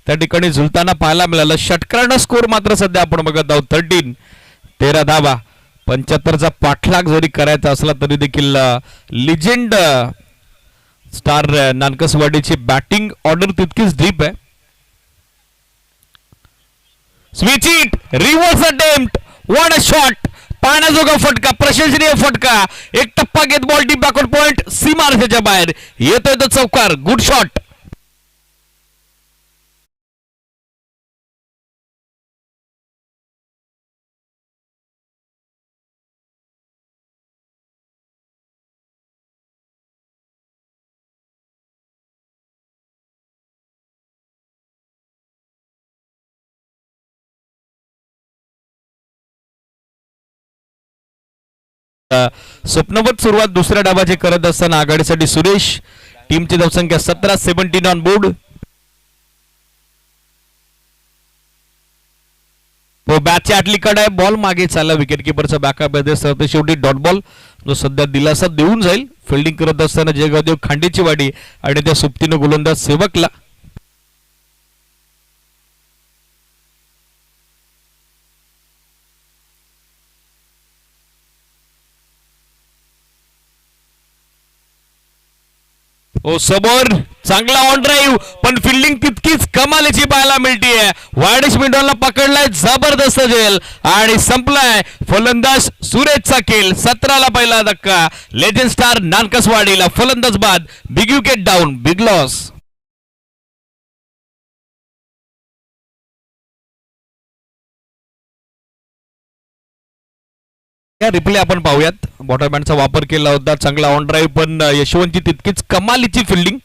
त्या ठिकाणी झुलताना पाहायला मिळालं. षटकारानं स्कोर मात्र सध्या आपण बघत आहोत 13 धावा. 75चा पाठलाग जरी करायचा असला तरी देखील लिजेंड स्टार नानकसवाडीची बॅटिंग ऑर्डर तितकीच डीप आहे. Switch it, reverse attempt, what a shot, पाण्याजोगा फटका, प्रशंसनीय फटका. एक टप्पा घेत बॉल डीप बॅकवर्ड पॉइंट, सीमारेषेच्या बाहेर येतोय तो चौकार. Good shot. स्वप्नवत सुरुवात दुसऱ्या डावाची करत असताना आघाडीसाठी सुरेश. टीमची धावसंख्या 17 ऑन बोर्ड. बॅटची आटली कड आहे, बॉल मागे चालला. विकेट किपरचा बॅकअप आहे, शेवटी डॉट बॉल जो सध्या दिलासा देऊन जाईल. फिल्डिंग करत असताना जयगावदेव खांडेची वाडी आणि त्या सुप्तीनं गोलंदाज सेवकला. समोर चांगला ऑन ड्राईव्ह, पण फिल्डिंग तितकीच कमालीची पाहायला मिळतीये. वायडिश मिडॉनला पकडलाय जबरदस्त झेल आणि संपलाय. फलंदाज सुरेशचा खेळ. 17ला पहिला धक्का. लेजेंड स्टार नानकसवाडीला फलंदाज बाद. Big wicket down, big loss. या रिप्ले आपण पाहूयात. बॉटरमॅनचा वापर केला होता, चांगला ऑन ड्राईव्ह, पण यशवंतची तितकीच कमालीची फिल्डिंग.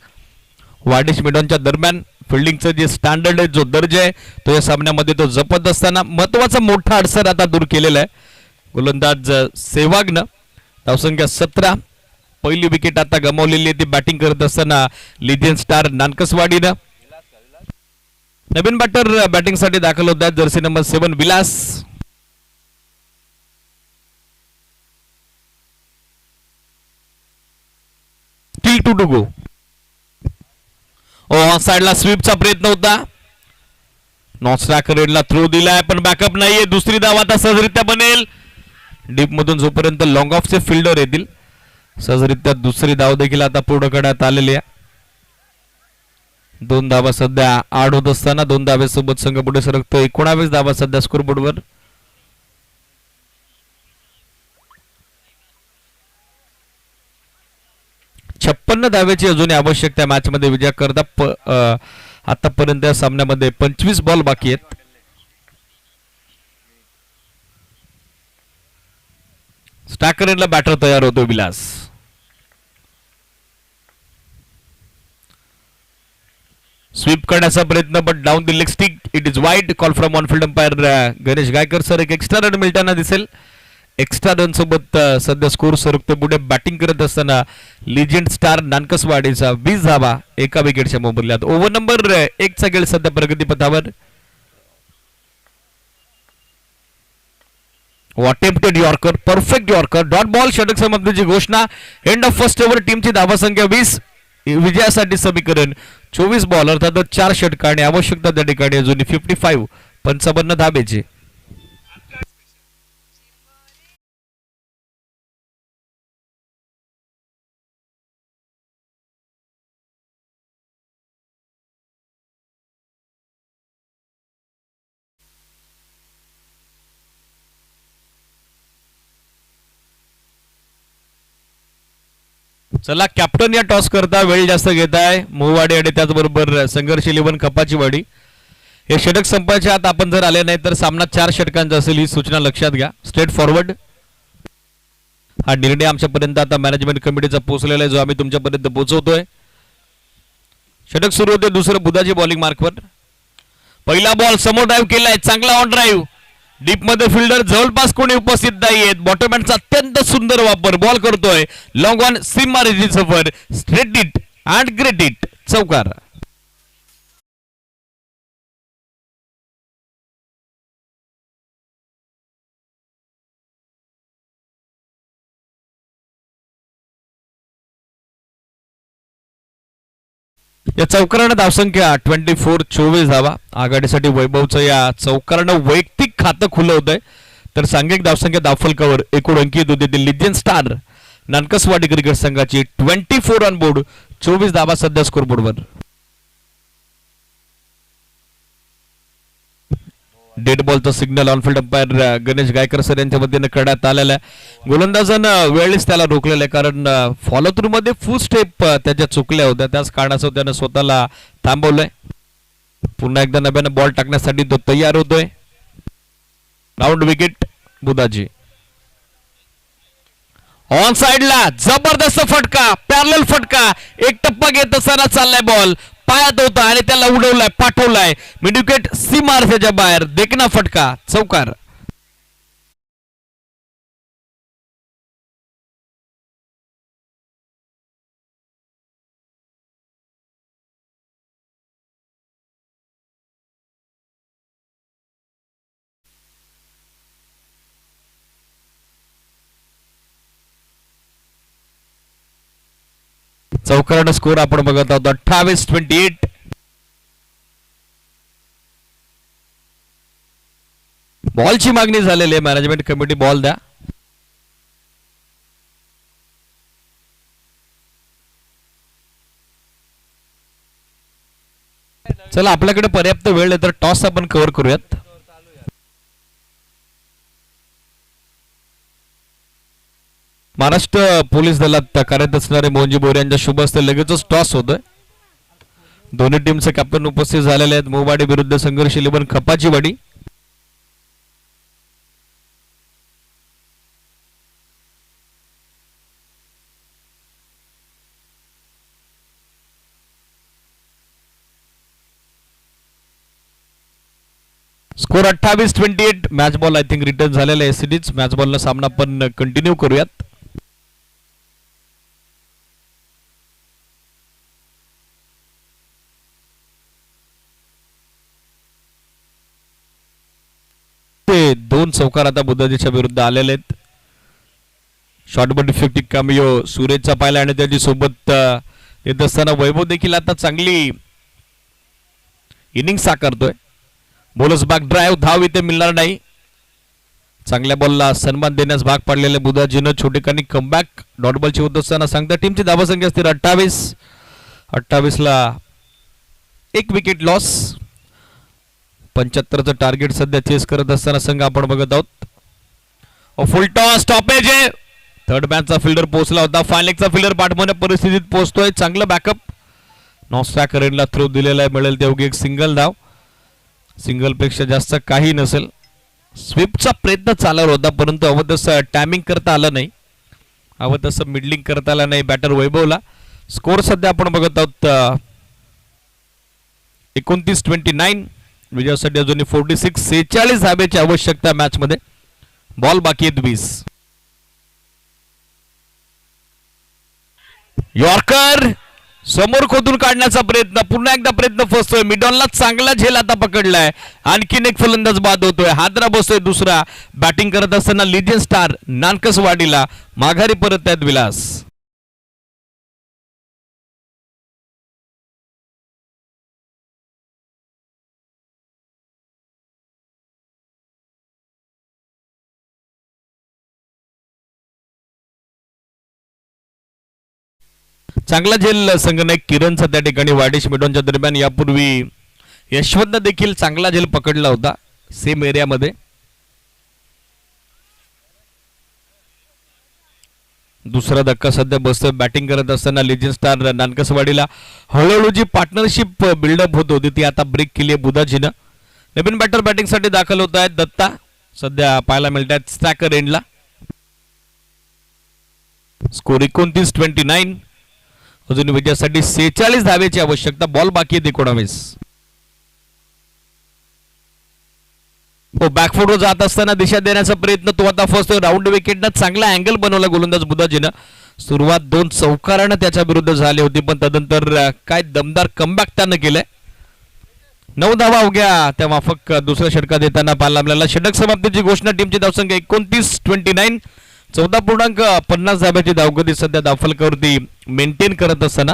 वाडिश मिडॉनच्या दरम्यान फिल्डिंगचं जे स्टँडर्ड आहे, जो दर्जा आहे, तो या सामन्यामध्ये तो जपत असताना महत्वाचा मोठा अडसर आता दूर केलेला आहे. गोलंदाज सेवागनं. धावसंख्या 17. पहिली विकेट आता गमावलेली आहे ती बॅटिंग करत असताना लिजेंड स्टार नानकसवाडीनं. नवीन बॅटर बॅटिंगसाठी दाखल होत आहेत. Jersey number 7 Vilas. Two to go. साइडला स्वीपचा प्रयत्न होता. नॉन स्ट्रायकर रेडला थ्रो दिलाय, पण बॅकअप नाहीये. दुसरी धाव आता सहजरित्या बनेल. डीप मधून जोपर्यंत लॉंग ऑफचे फिल्डर येतील, सहजरित्या दुसरी धाव देखील आता पूर्ण करण्यात आलेली आहे. 2 धावा सध्या आड होत असताना 2 धावेसोबत संघ पुढे सरकतो. 19 धावा सध्या स्कोरबोर्डवर. छप्पन्न धावेची अजूनही आवश्यकता मॅच मध्ये विजय करता. आतापर्यंत या सामन्यामध्ये 25 बॉल बाकी आहेत. स्टॅकरला बॅटर तयार होतो विलास. स्वीप करण्याचा प्रयत्न, but down the leg stick. It is wide. Call from on field umpire Ganesh Gaikar sir. एक एक्स्ट्रा रन मिळताना दिसेल. एक्स्ट्रा रन सोबत सध्या स्कोर सरकतो पुढे. बॅटिंग करत असताना लिजेंड स्टार नानकसवाडीचा 20 धावा एका विकेटच्या मोबदल्यात. ओव्हर नंबर 1 चा खेळ सध्या प्रगतीपथावर. Attempted yorker, perfect yorker, dot ball. षटक समाप्तीची घोषणा. End of first over. टीमची धावा संख्या 20. विजयासाठी समीकरण 24 बॉल अर्थात 4 षटक आणि आवश्यकता त्या ठिकाणी अजून 55 धावेची. चला, कॅप्टन या टॉस करता वेळ जास्त घेत आहे. मोवाडी आणि त्याचबरोबर संघर्ष 11 कपाचीवाडी. हे षटक संपायच्या आत आपण जर आले नाही तर सामना 4 षटकांचा असेल, ही सूचना लक्षात घ्या. Straight forward. हा निर्णय आमच्यापर्यंत आता मॅनेजमेंट कमिटीचा पोहोचलेला आहे, जो आम्ही तुमच्यापर्यंत पोहोचवतोय. षटक सुरू होते दुसरं बुधाची बॉलिंग मार्कवर. पहिला बॉल समोर ड्राईव्ह केलाय, चांगला ऑन ड्राईव्ह. डीप मध्ये फिल्डर जवळपास कोणी उपस्थित नाहीयेत. बॉटमॅनचा अत्यंत सुंदर वापर. बॉल करतोय लॉंग ऑन, सीमारेषेची सफर. Straight it and great it, चौकार. या चौकारानं धावसंख्या 24 धावा. आघाडीसाठी वैभवचं या चौकारानं वैयक्तिक खातं खुलं होतंय. तर सांघिक धावसंख्या धावफलकावर एकूण अंकी दुधीतील लिजन स्टार नानकसवाडी क्रिकेट संघाची 24 ऑन बोर्ड, 24 धावा सध्या स्कोरबोर्डवर. डेड बॉलचा signal on field umpire Ganesh Gaikar sir यांच्या वतीने करण्यात आलेला आहे. गोलंदाजानं वेळेस त्याला रोखलेलं आहे, कारण फॉलो थ्रू मध्ये फुल स्टेप त्याच्या चुकल्या होत्या. त्याच कारणास्तव त्यानं स्वतःला थांबवलंय. पुन्हा एकदा नव्यानं बॉल टाकण्यासाठी तो तयार होतोय. Round wicket Budhaji. ऑन साइडला जबरदस्त फटका, पॅरलल फटका, एक टप्पा घेत असताना चाललाय बॉल, पायात होता आणि त्याला उडवलाय, पाठवलाय मिड विकेट सीमारेषेच्या बाहेर. देखना फटका, चौकार. चौकारानं स्कोर आपण बघत आहोत 28-28. बॉलची मागणी झालेली आहे. मॅनेजमेंट कमिटी बॉल द्या. चला, आपल्याकडे पर्याप्त वेळ आहे तर टॉस आपण कव्हर करूयात. महाराष्ट्र पोलीस दलात कार्यरत असणारे मोहनजी बोरे यांच्या शुभ हस्ते लगेचच टॉस होतोय. दोन्ही टीमचे कॅप्टन उपस्थित झालेले आहेत. मोवाडी विरुद्ध संघर्ष 11 खपाचीवाडी. Score 28-28. Match ball I think return झालेला आहे. सिरीज मॅच बॉलला सामना आपण कंटिन्यू करूयात. ते 2 चौकार आता बुधाजीच्या विरुद्ध आलेले आहेत. शॉर्टबॉल डिफेक्टिव्ह कामियो सुरेशचा पाहिला आणि त्याची सोबत येत असताना वैभव देखील आता चांगली इनिंग साकारतोय. बोलस बॅक ड्राईव्ह, धाव इथे मिळणार नाही. चांगल्या बॉलला सन्मान देण्यास भाग पाडलेल्या बुधाजीनं छोटेखानी कमबॅक डॉट बॉलची होत असताना सांगता टीमची धावसंख्या असते 28 ला 1 विकेट लॉस. 75चं टार्गेट सध्या चेस करत असताना संघ आपण बघत आहोत. फुल टॉस, स्टॉपेज आहे. थर्ड मॅनचा फिल्डर पोहोचला होता. फायलेकचा फिल्डर पाठवण्या परिस्थितीत पोहोचतोय. चांगलं बॅकअप. नॉस्ट्रॅक रेनला थ्रो दिलेला आहे. मिळेल तेवढी एक सिंगल धाव. सिंगल पेक्षा जास्त काही नसेल. स्वीपचा प्रयत्न चालू होता, परंतु हवं तसं टायमिंग करता आलं नाही. हवं तसं मिडलिंग करता आलं नाही बॅटर वैभवला. स्कोर सध्या आपण बघत आहोत 29-29. विजयासाठी अजूनही 46 धाब्याची आवश्यकता मॅच मध्ये. बॉल बाकी आहेत 20. यॉर्कर समोर खोदून काढण्याचा प्रयत्न, पुन्हा एकदा प्रयत्न फसतोय. मिडॉनला चांगला झेल आता पकडलाय. आणखीन एक फलंदाज बाद होतोय. हादरा बसतोय दुसरा. बॅटिंग करत असताना लिजन स्टार नानकसवाडीला माघारी परत आहेत विलास. चांगला झेल संघनायक किरणचा त्या ठिकाणी वाडेश मिडॉनच्या दरम्यान. यापूर्वी यशवंतनं देखील चांगला झेल पकडला होता सेम एरियामध्ये. दुसरा धक्का सध्या बसतोय. बॅटिंग करत असताना लिजन स्टार नानकसवाडीला हळूहळू जी पार्टनरशिप बिल्डअप होत होती ती आता ब्रेक केली आहे बुधाजीनं. नवीन बॅटर बॅटिंगसाठी दाखल होत आहेत. दत्ता सध्या पाहायला मिळत आहेत स्टॅकर एंडला. स्कोर 29-29. अजून विजयासाठी 46 धावेची आवश्यकता. बॉल बाकी आहेत 19. बॅकफुटवर जात असताना दिशा देण्याचा प्रयत्न तो आता फसतोय. राऊंड विकेटनं चांगला अँगल बनवला गोलंदाज बुधाजीनं. सुरुवात 2 चौकारानं त्याच्या विरुद्ध झाली होती, पण तदनंतर काय दमदार कमबॅक त्यानं केलंय. 9 धावा अवघ्या त्या माफक दुसऱ्या षटकात देताना पाहायला आपल्याला. षटक समाप्तीची घोषणा. टीमची धावसंख्या 29-29. 14.50 धाब्याची धावगती सध्या धावफलकावरती मेंटेन करत असताना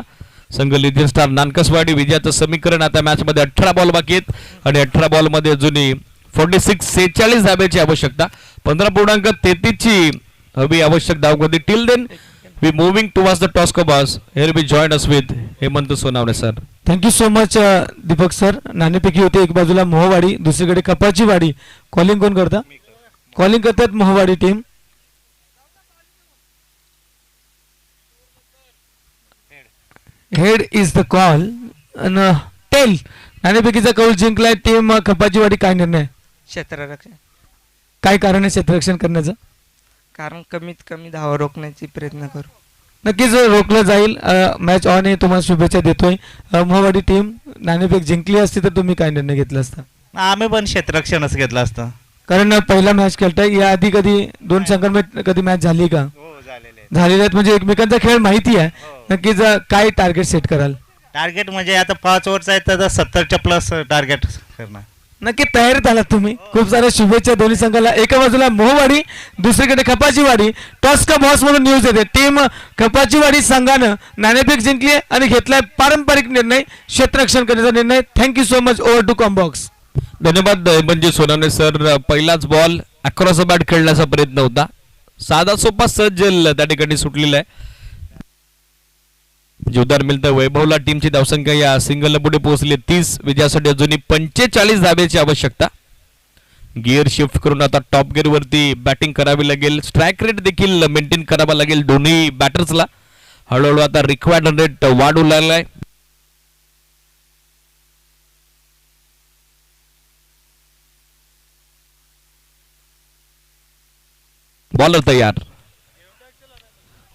संघ लिथियम स्टार नानकसवाडी विजयाचं समीकरण. आता मॅच मध्ये 18 बॉल बाकी आहेत आणि 18 बॉल मध्ये अजूनही 46 धाब्याची आवश्यकता. 15.33 ची हवी आवश्यक धावगती. Till then we moving towards the toss कबर्स. Here we join us with Hemant Sonawane sir. Thank you so much Deepak sir. नाणेपैकी होते एक बाजूला मोहवाडी, दुसरीकडे कपाची वाडी. कॉलिंग कोण करता? कॉलिंग करतात Mohwadi team. Head is the call. Tail नाणेपैकीचा कौल जिंकलाय टीम कपाची वाडी. काय निर्णय, क्षेत्ररक्षण. काय कारण आहे क्षेत्ररक्षण करण्याचं? कारण कमीत कमी धावा रोखण्याची प्रयत्न करू. नक्कीच रोखलं जाईल. मॅच ऑन आहे. तुम्हाला शुभेच्छा देतोय. मोहवाडी टीम नाणेफेक जिंकली असती तर तुम्ही काय निर्णय घेतला असता? आम्ही पण क्षेत्ररक्षणच घेतलं असतं. कारण पहिला मॅच खेळताय. या आधी कधी दोन संघांमध्ये कधी मॅच झाली का? झालेल्या आहेत म्हणजे एकमेकांचा खेळ माहिती आहे. नक्कीच काय टार्गेट सेट कराल? टार्गेट म्हणजे आता 5 ओव्हरचा आहे तर 70च्या प्लस टार्गेट करणार. नक्की तयारीत आलात तुम्ही. खूप साऱ्या शुभेच्छा दोन्ही संघाला. एका बाजूला मोहवाडी, दुसरीकडे कपाचीवाडी. टॉस का बॉस म्हणून न्यूज येते. टीम कपाचीवाडी संघानं नाणेफेक जिंकली आणि घेतलाय पारंपरिक निर्णय, क्षेत्ररक्षण करण्याचा निर्णय. Thank you so much. Over two कॉम्बॉक्स. धन्यवाद म्हणजे सोनावणे सर. पहिलाच बॉल अक्रॉस द बॅट खेळण्याचा प्रयत्न होता. साधा सोपा सज्जल त्या ठिकाणी सुटलेला आहे. जोरदार मिळतं वैभवला. टीमची धावसंख्या या सिंगलला पुढे पोहोचली 30. विजयासाठी अजूनही 45 धाब्याची आवश्यकता. गिअर शिफ्ट करून आता टॉप गिअर वरती बॅटिंग करावी लागेल. स्ट्राईक रेट देखील मेंटेन करावा लागेल दोन्ही बॅटर्सला. हळूहळू आता रिक्वायर्ड रन रेट वाढू लागलाय. बॉलर तयार.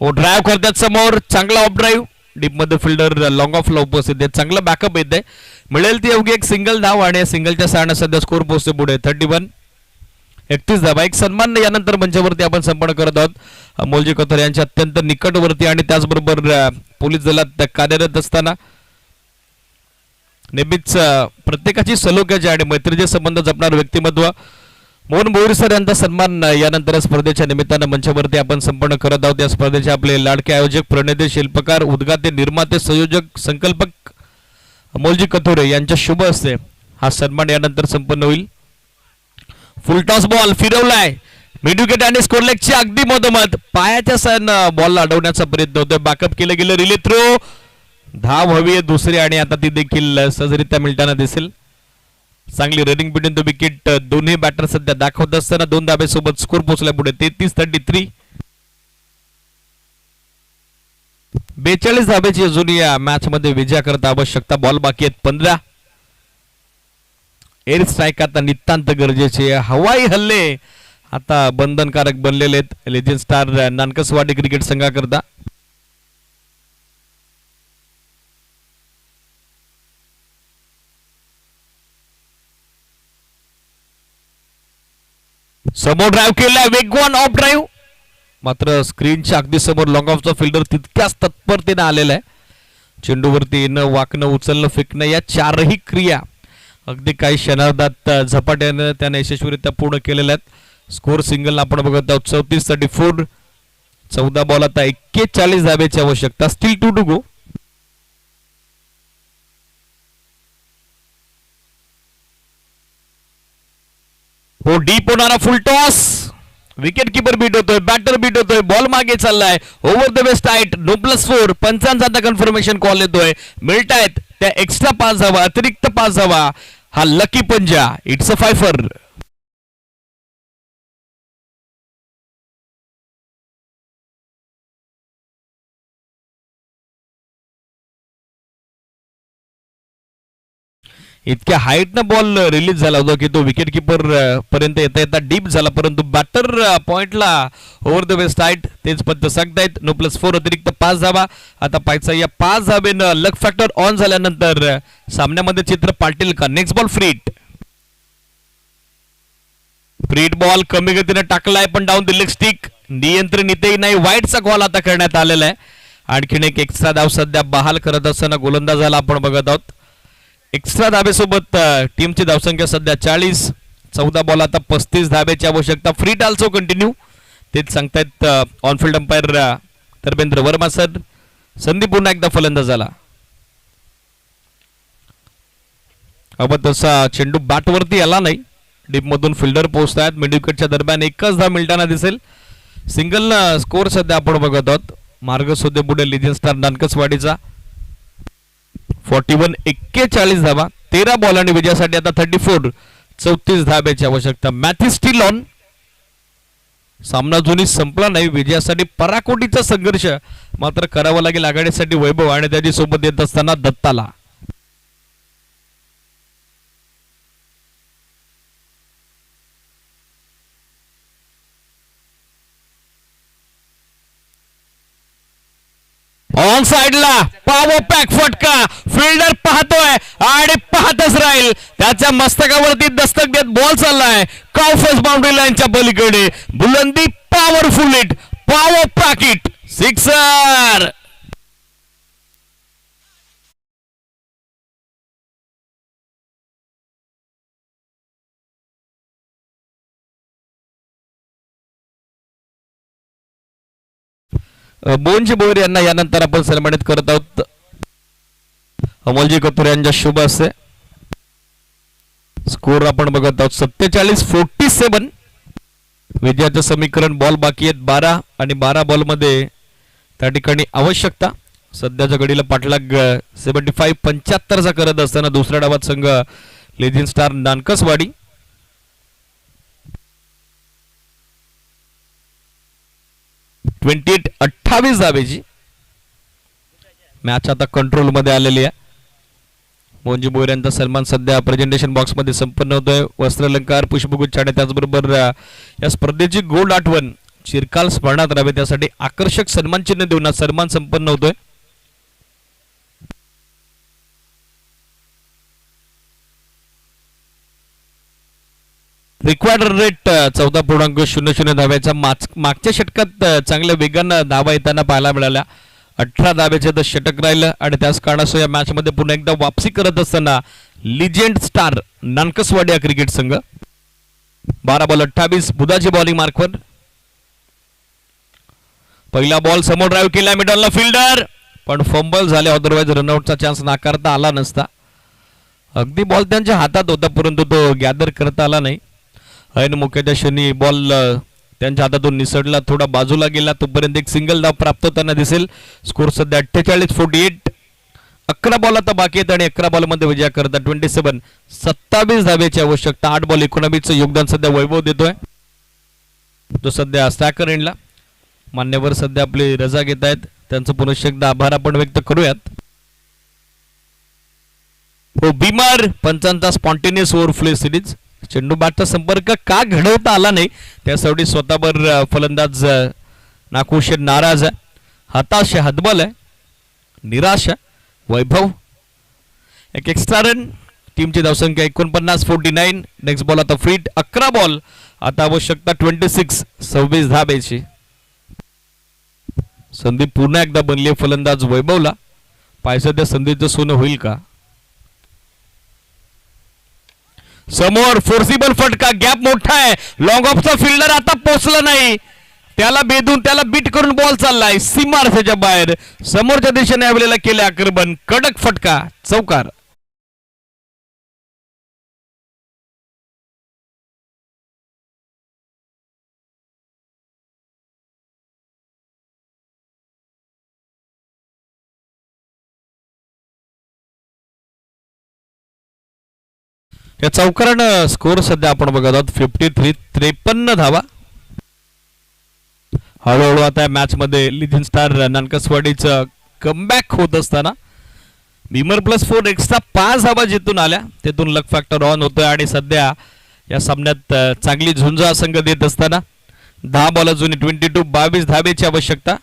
ओ ड्राईव्ह करतात समोर. चांगला ऑफ ड्राईव्ह. डीप मध्ये फिल्डर लॉंग ऑफ ला उपस्थित आहे. चांगला बॅकअप येते. मिळेल ती अवघी एक सिंगल धाव आणि सिंगलच्या सहाय्याने सध्या स्कोर पोहोचते पुढे 31 धावा. एक सन्मान यानंतर मंचावरती आपण संपन्न करत आहोत. अमोलजी कथोरे यांच्या अत्यंत निकटवर्ती आणि त्याचबरोबर पोलीस दलात कार्यरत असताना नेहमीच प्रत्येकाची सलोख्याचे आणि मैत्रीचे संबंध जपणारे व्यक्तिमत्व मोहन बोईर सर यांचा सन्मान यानंतर स्पर्धेच्या निमित्तानं मंचावरती आपण संपन्न करत आहोत. या स्पर्धेचे आपले लाडके आयोजक, प्रणेते, शिल्पकार, उद्घाते, निर्माते, संयोजक, संकल्पक अमोलजी कथोरे यांच्या शुभ हस्ते हा सन्मान यानंतर संपन्न होईल. फुल टॉस बॉल फिरवलाय. मिड विकेट आणि स्कोर लेगची अगदी मधोमध पायाच्या साहाय्यानं बॉलला अडवण्याचा प्रयत्न होतोय. बॅकअप केलं गेलं. Relay throw. धाव हवी आहे दुसरी आणि आता ती देखील सहजरित्या मिळताना दिसेल. चांगली रनिंग बिटवीन द विकेट दोन्ही बॅटर सध्या दाखवत असताना 2 धाब्यासोबत स्कोर पोहोचला पुढे 33. 42 धाब्याची अजून या मॅच मध्ये विजय करता आवश्यकता. बॉल बाकी आहेत 15. एअर स्ट्राईक आता नितांत गरजेचे. हवाई हल्ले आता बंधनकारक बनलेले आहेत लेजेंड स्टार नानकसवाडी क्रिकेट संघाकरता. समोर ड्राईव्ह केलाय. वेगवान ऑफ ड्राईव्ह. मात्र स्क्रीनच्या अगदी समोर लॉंग ऑफचा फिल्डर तितक्याच तत्परतेने आलेला आहे. चेंडूवरती येणं, वाकणं, उचलणं, फेकणं या चारही क्रिया अगदी काही क्षणार्धात झपाट्यानं त्याने यशस्वीरित्या पूर्ण केलेल्या आहेत. स्कोर सिंगल आपण बघत आहोत 34. 14 बॉल आता 41 धाब्याची आवश्यकता. Still 2 to go. हो डीप होणारा full toss. Wicket keeper beat होतोय. बॅटर बीट होतोय. बॉल मागे चाललाय. Over the best height. No +4. पंचांचा आता कन्फर्मेशन कॉल येतोय. मिळतायत त्या एक्स्ट्रा 5 धावा, अतिरिक्त 5 धावा. हा लकी पंजा. इट्स अ 5 इतक्या हाईटनं बॉल रिलीज झाला होता की तो विकेट किपर पर्यंत येता येता डीप झाला. परंतु बॅटर पॉइंटला ओव्हर द बेस्ट हाईट तेच पत्ते सांगतायत. नो +4 अतिरिक्त 5 धावा. आता पाहायचा या 5 धावेनं लक फॅक्टर ऑन झाल्यानंतर सामन्यामध्ये चित्र पालटेल का. नेक्स्ट बॉल फ्रीट. फ्रीट बॉल कमी गतीने टाकलाय पण डाऊन द लेग स्टिक. नियंत्रण इथेही नाही. वाईटचा कॉल आता करण्यात आलेला आहे. आणखीन एक एक्स्ट्रा धाव सध्या बहाल करत असताना गोलंदाजाला आपण बघत आहोत. एक्स्ट्रा धाब्यासोबत टीमची धावसंख्या सध्या 40. 14 बॉल आता 35 धाब्याची आवश्यकता. फ्रीट ऑल्सो कंटिन्यू तेच सांगतायत on field umpire Dharmendra Verma sir. संधी पुन्हा एकदा फलंदाजाला. अब तसा चेंडू बॅटवरती आला नाही. डीप मधून फिल्डर पोहोचतायत. मिड विकेटच्या दरम्यान एकच धाव मिळताना दिसेल. सिंगल स्कोर सध्या आपण बघत आहोत. मार्ग शोधे पुढे लिजन स्टार नानकसवाडीचा 41-41 धावा. 13 बॉल आणि विजयासाठी आता 34 धाब्याची आवश्यकता. Match steel on. सामना जुनी संपला नाही. विजयासाठी पराकोटीचा संघर्ष मात्र करावा लागेल आघाडीसाठी वैभव आणि त्याची सोबत येत असताना दत्ताला. ऑन साइडला पॉवर पॅक फटका. फिल्डर पाहतोय आणि पाहतच राहील. त्याच्या मस्तकावरती दस्तक देत बॉल चाललाय काउफस बाउंड्री लाईनच्या पलीकडे. बुलंदी powerful hit. Power packet sixer. बोंजी bore यांना यानंतर आपण सन्मानित करत आहोत. अमोलजी कतुर यांच्या शुभ असते. स्कोर आपण बघत आहोत 47-47. विजयाचं समीकरण. बॉल बाकी आहेत 12 आणि 12 बॉल मध्ये त्या ठिकाणी आवश्यकता. सध्याच्या घडीला पाठलाग 75-75 करत असताना दुसऱ्या डावात संघ लेजिन स्टार नानकसवाडी. ट्वेंटी 28 धावेची मॅच आता कंट्रोल मध्ये आलेली आहे. मोंजी बोयर यांचा सन्मान सध्या प्रेझेंटेशन बॉक्स मध्ये संपन्न होतोय. वस्त्रालंकार पुष्पगुच्छ आणि त्याचबरोबर या स्पर्धेची गोल्ड आठवण चिरकाल स्मरणात राहावे त्यासाठी आकर्षक सन्मान चिन्ह देऊन सन्मान संपन्न होतोय. Required rate 14.00 धाव्याचा. मागच्या षटकात चांगल्या वेगानं धावा येताना पाहायला मिळाल्या. 18 धाब्याचे तर षटक राहिलं आणि त्याच कारणास्तव या मॅच मध्ये पुन्हा एकदा वापसी करत असताना लिजेंड स्टार नानकसवाडी हा क्रिकेट संघ. 12 बॉल 28. बुधाची बॉलिंग मार्कवर. पहिला बॉल समोर ड्राईव्ह केला मिडलला फिल्डर पण फंबल झाले. अदरवाईज रनआउटचा चान्स नाकारता आला नसता. अगदी बॉल त्यांच्या हातात होता परंतु तो गॅदर करता आला नाही. ऐन मुख्याच्या क्षणी बॉल त्यांच्या हातातून निसटला. थोडा बाजूला गेला तोपर्यंत एक सिंगल धाव प्राप्त होताना दिसेल. स्कोर सध्या 48-48. 11 बॉल आता बाकी आहेत आणि 11 बॉल मध्ये विजय करता 27 धाब्याची आवश्यकता. 8 बॉल 19 योगदान सध्या वैभव देतोय. तो सध्या स्टॅकर एंडला. मान्यवर सध्या आपली रजा घेत आहेत. त्यांचं पुनश्च एकदा आभार आपण व्यक्त करूयात. हो बीमार पंचांचा स्पॉन्टेनियस ओव्हरफ्लो सिरीज. चेंडू बॅटचा संपर्क का घडवता आला नाही त्यासाठी स्वतःवर फलंदाज नाखुश नाराज आहे. हताश हतबल आहे. निराश आहे. वैभव एक एक्स्ट्रा रन. टीमची धावसंख्या 49-49. नेक्स्ट बॉल आता फ्रीट. 11 बॉल आता आवश्यकता 26 धाब्याची. संधी पुन्हा एकदा बनली फलंदाज वैभवला. पाहिजे त्या संधीचं सोनं होईल का. समोर फोर्सिबल फटका. गॅप मोठा आहे. लॉंग ऑफचा फिल्डर आता पोहोचला नाही. त्याला बेधून त्याला बीट करून बॉल चाललाय सीमारेषेच्या बाहेर. समोरच्या दिशेने आलेला केले आक्रमण. कडक फटका. चौकार. या चौकारानं स्कोर सध्या आपण बघत आहोत 53 धावा. हळूहळू आता मॅच मध्ये लिजन स्टार नानकसवाडीचं कमबॅक होत असताना बीमर +4 एक्स्ट्रा 5 धावा जिथून आल्या. तिथून लक फॅक्टर ऑन होतोय आणि सध्या या सामन्यात चांगली झुंज संघ देत असताना 10 बॉल अजून 22 धावेची आवश्यकता.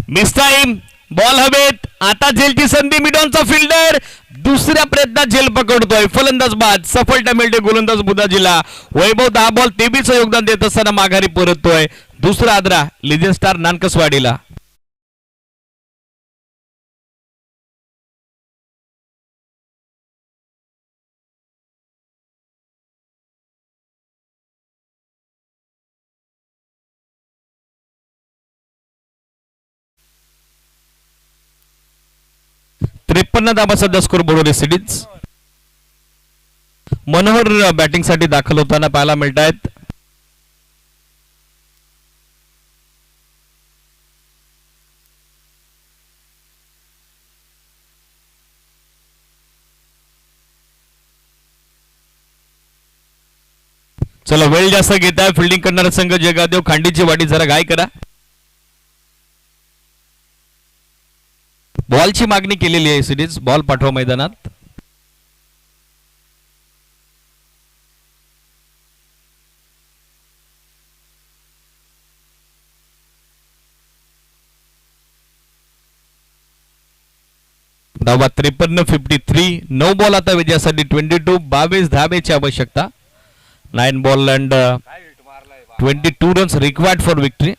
Miss time. बॉल हवेत. आता झेलची संधी. मिडॉनचा फिल्डर दुसऱ्या प्रयत्नात झेल पकडतोय फलंदाज बाद, सफलता मिळते गोलंदाज बुधाजीला. वैभव 10 बॉल 23 योगदान देत असताना माघारी परततोय. दुसरा आदरा लिजन स्टार नानकसवाडीला. त्रेपन्न धाबा सध्या स्कोर बोर्डवर सिडीज. मनोहर बॅटिंग साठी दाखल होताना पाहायला मिळत आहेत. चला वेळ जास्त घेत आहे फिल्डिंग करणारा संघ जगादेव खांडीची वाटी जरा गाय करा. बॉलची मागणी केलेली आहे सिरीज. बॉल पाठवा मैदानात. धावा 53 53. 9 बॉल आता विजयासाठी 22 धावेची आवश्यकता. 9 ball and 22 runs required for victory.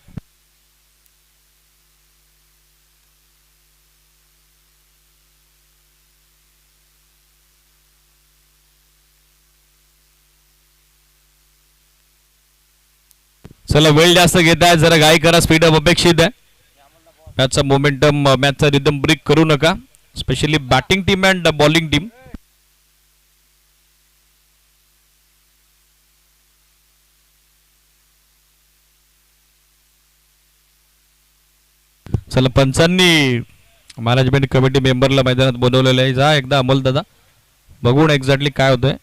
चला वेळ जास्त घेत आहे जरा गाय करा. स्पीड अप अपेक्षित आहे. मॅचचा मोमेंटम मॅचचा रिदम ब्रेक करू नका. Specially batting team and bowling team. चला पंचांनी मॅनेजमेंट कमिटी मेंबरला मैदानात बोलवलेलं आहे. जा एकदा अमोल दादा बघून एक्झॅक्टली काय होतंय.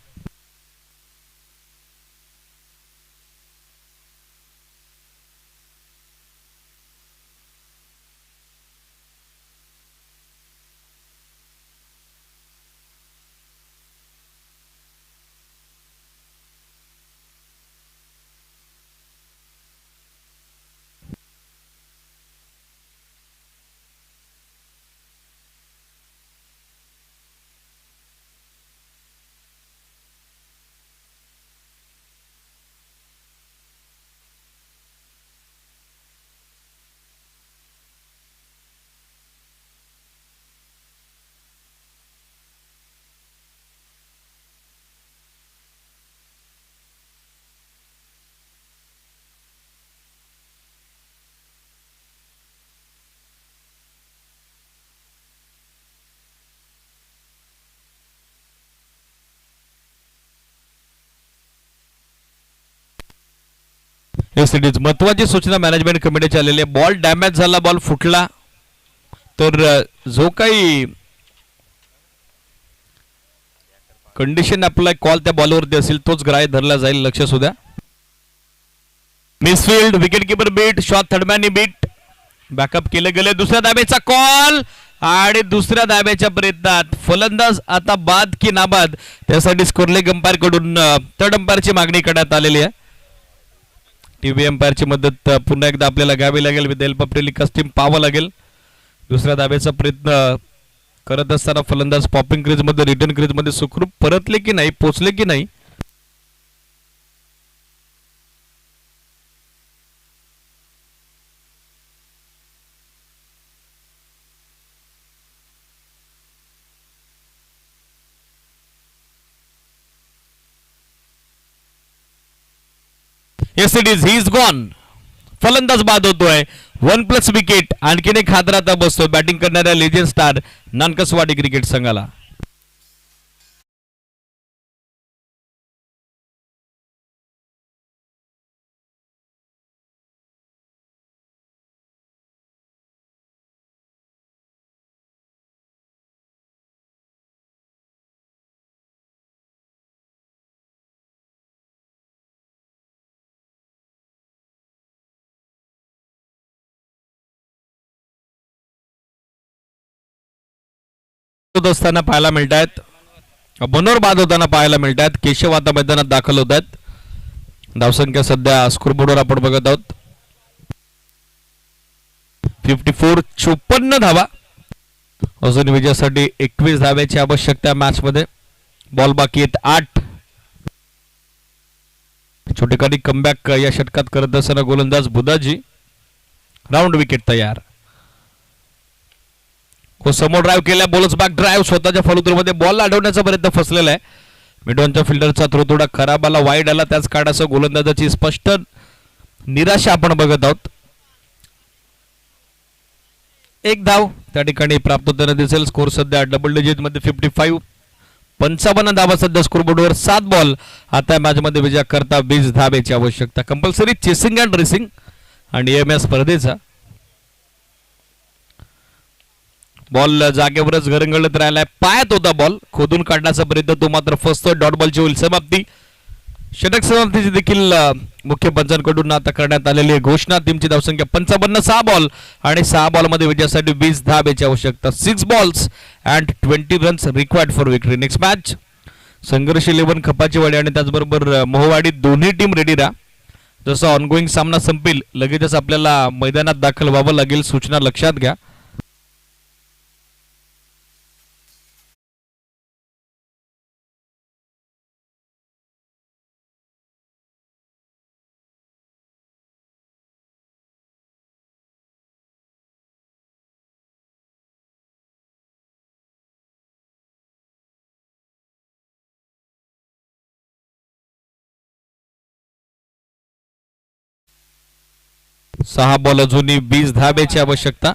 सिरीज महत्वाची सूचना मॅनेजमेंट कमिटीची आलेली आहे. बॉल डॅमेज झाला, बॉल फुटला तर जो काही कंडिशन अप्लाय कॉल त्या बॉलवरती असेल तोच ग्राह्य धरला जाईल. लक्ष असू द्या. Misfield wicket keeper beat shot थर्डमॅनी बीट बॅकअप केले गेले. दुसऱ्या धाब्याचा कॉल आणि दुसऱ्या धाब्याच्या प्रयत्नात फलंदाज आता बाद की नाबाद त्यासाठी स्कोरलेग अंपायर कडून थर्ड अंपायरची मागणी करण्यात आलेली आहे. टीव्ही अंपायरची मदत पुन्हा एकदा आपल्याला घ्यावी लागेल. With help of telecast team पाहावं लागेल. दुसऱ्या धाब्याचा प्रयत्न करत असताना फलंदाज पॉपिंग क्रीज मध्ये रिटर्न क्रीज मध्ये सुखरूप परतले की नाही, पोचले की नाही. Yes, it is. He is gone. फलंदाज बाद होतोय. 1+ विकेट. आणखीन एक हादरा आता बसतोय बॅटिंग करणाऱ्या लेजेंड स्टार नानकसवाडी क्रिकेट संघाला. असताना पाहायला मिळत आहेत. मनोहर बाद होताना पाहायला मिळत आहेत. केशव आता मैदानात दाखल होत आहेत. धावसंख्या सध्या स्कोरबोर्डवर आपण बघत आहोत. 54 54 धावा. अजून विजयासाठी 21 धाब्याची आवश्यकता मॅच मध्ये. बॉल बाकी आहेत 8. छोटेखानी कमबॅक या षटकात करत असताना गोलंदाज बुधाजी. राऊंड विकेट तयार. समोर ड्राईव्ह केल्या, बॉलच बॅक ड्राईव्ह स्वतःच्या फॉलोथ्रूमध्ये बॉल अडवण्याचा प्रयत्न फसलेला आहे. मिडॉनच्या फिल्डरचा थ्रो थोडा खराब आला, वाईड आला. त्याच काढासह गोलंदाजाची स्पष्ट निराशा आपण बघत आहोत. एक धाव त्या ठिकाणी प्राप्त होताना दिसेल. स्कोर सध्या डबल डिजिट मध्ये 55. 55 धावा सध्या स्कोरबोर्डवर. 7 बॉल. आता मॅच मध्ये विजय करता 20 धाब्याची आवश्यकता. कंपल्सरी चेसिंग अँड रेसिंग आणि एम स्पर्धेचा बॉल जागेवरच घरंगळत राहिलाय. पायात होता बॉल, खोदून काढण्याचा प्रयत्न तो मात्र फसतोय. डॉट बॉलची होईल समाप्ती. षटक समाप्तीची देखील मुख्य पंचांकडून आता करण्यात आलेली आहे घोषणा. टीमची धावसंख्या 55. 6 बॉल आणि 6 बॉल मध्ये विजयासाठी 20 धाब्याची आवश्यकता. 6 balls and 20 runs required for victory. Next match संघर्ष 11 खपाचीवाडी आणि त्याचबरोबर मोहवाडी दोन्ही टीम रेडी राहा. जसं ऑनगोईंग सामना संपेल लगेचच आपल्याला मैदानात दाखल व्हावं लागेल. सूचना लक्षात घ्या. सहा बॉल अजूनही 20 धाब्याची आवश्यकता.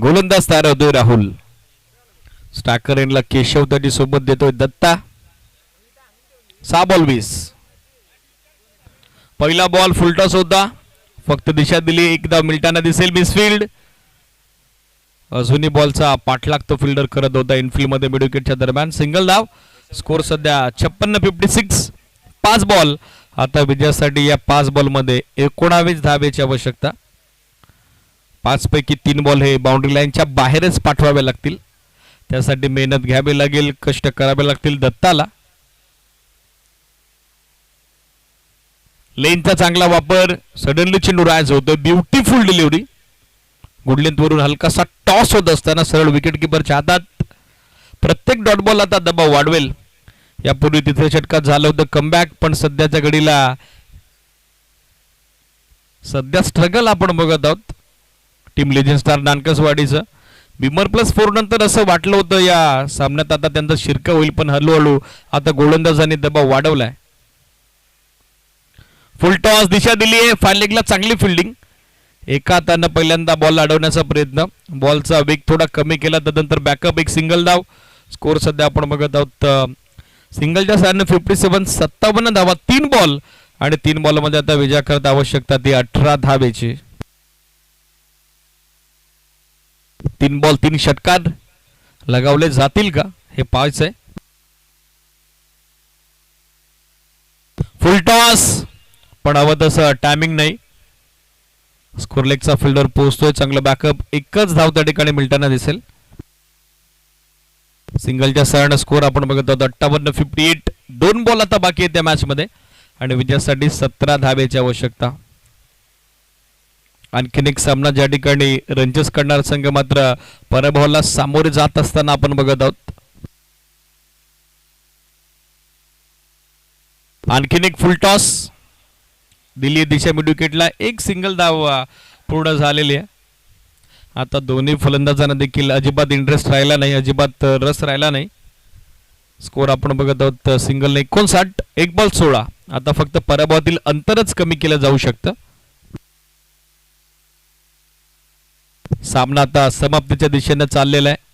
गोलंदाज तयार होतोय राहुल. स्टॅकर एंडला केशव त्याची सोबत देतोय दत्ता. 6 बॉल 20. पहिला बॉल फुलटॉस होता, फक्त दिशा दिली. एकदा मिल्टाना दिसेल मिसफिल्ड. अजूनही बॉलचा पाठलाग तो फिल्डर करत होता इनफिल्ड मध्ये मिड विकेटच्या दरम्यान. सिंगल धाव. स्कोर सध्या 56-56. 5 बॉल. आता विजयासाठी या 5 बॉल मध्ये 19 धाब्याची आवश्यकता. 5 पैकी 3 बॉल हे बाउंड्री लाईनच्या बाहेरच पाठवावे लागतील. त्यासाठी मेहनत घ्यावी लागेल, कष्ट करावे लागतील दत्ताला. लेनचा चांगला वापर. सडनली चेंडू रायज होतो. Beautiful delivery. गुडलेंथ वरून हलकासा टॉस होत असताना सरळ विकेट किपरच्या हातात. प्रत्येक डॉट बॉल आता दबाव वाढवेल. यापूर्वी तिसऱ्या षटकात झालं होतं कमबॅक, पण सध्याच्या घडीला सध्या स्ट्रगल आपण बघत आहोत टीम लेजेंड स्टार नानकसवाडीचं. बिमर +4 नंतर असं वाटलं होतं या सामन्यात आता त्यांचा शिरका होईल, पण हळूहळू आता गोलंदाजांनी दबाव वाढवलाय. फुल टॉस दिशा दिली आहे. फाईन लेगला चांगली फिल्डिंग. एका हातानं पहिल्यांदा बॉल अडवण्याचा प्रयत्न. बॉलचा वेग थोडा कमी केला, त्यानंतर बॅकअप. एक सिंगल धाव. स्कोर सध्या आपण बघत आहोत सिंगलच्या साहाय्याने 57 धावा. 3 बॉल आणि 3 बॉलमध्ये आता विजय करता आवश्यकता ती 18 धावेची. 3 बॉल 3 षटकार लगावले जातील का हे पाहायचंय. फुल टॉस, पण हवं तसं टायमिंग नाही. स्कोर लेगचा फिल्डर पोहोचतोय. चांगलं बॅकअप. एकच धाव त्या ठिकाणी मिल्टाना दिसेल. सिंगलच्या सहाय्याने स्कोर आपण बघत आहोत 58-58. 2 बॉल आता बाकी आहेत त्या मॅच मध्ये आणि विजयासाठी 17 धावेची आवश्यकता. आणखीन एक सामना ज्या ठिकाणी रंजस करणारा संघ मात्र पराभवाला सामोरे जात असताना आपण बघत आहोत. आणखीन एक फुल टॉस दिल्ली दिशा मिड विकेटला. एक सिंगल धाव पूर्ण झालेली आहे. आता दोन्ही फलंदाजांना देखील अजिबात इंटरेस्ट राहिला नाही, अजिबात रस राहिला नाही. स्कोर आपण बघत आहोत सिंगल 59. 1 बॉल 16. आता फक्त पराभवातील अंतरच कमी केलं जाऊ शकतं. सामना आता समाप्तीच्या दिशेने चाललेला आहे.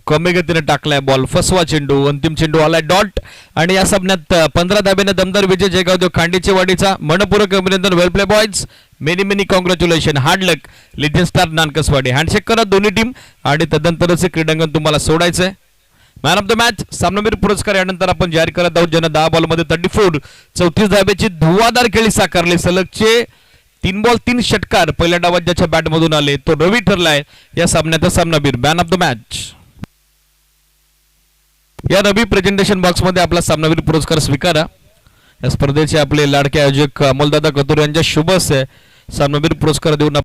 कमी गतीने टाकलाय बॉल. फसवा चेंडू. अंतिम चेंडू आलाय डॉट आणि या सामन्यात 15 धाब्याने दमदार विजय जयगाव खांडेचे वाडीचा. मनपूर्वक अभिनंदन. Well play boys. Many congratulation. Hard luck legend star Nanakaswadi. Handshake करा दोन्ही टीम आणि तदनंतरच क्रीडांगण तुम्हाला सोडायचंय. मॅन ऑफ द मॅच सामनावीर पुरस्कार यानंतर आपण जाहीर करत आहोत. ज्यानं 10 बॉलमध्ये 34 धाब्याची धुवाधार खेळी साकारली. सलगचे 3 बॉल 3 षटकार पहिल्या डावात ज्याच्या बॅटमधून आले तो रवी ठरलाय या सामन्याचा सामनावीर. Man of the match. या रवी प्रेझेंटेशन बॉक्समध्ये आपला सामनावीर पुरस्कार स्वीकारा. या स्पर्धेचे आपले लाडके आयोजक अमोलदादा कतोरे यांच्या शुभ हस्ते सामनावीर पुरस्कार देऊन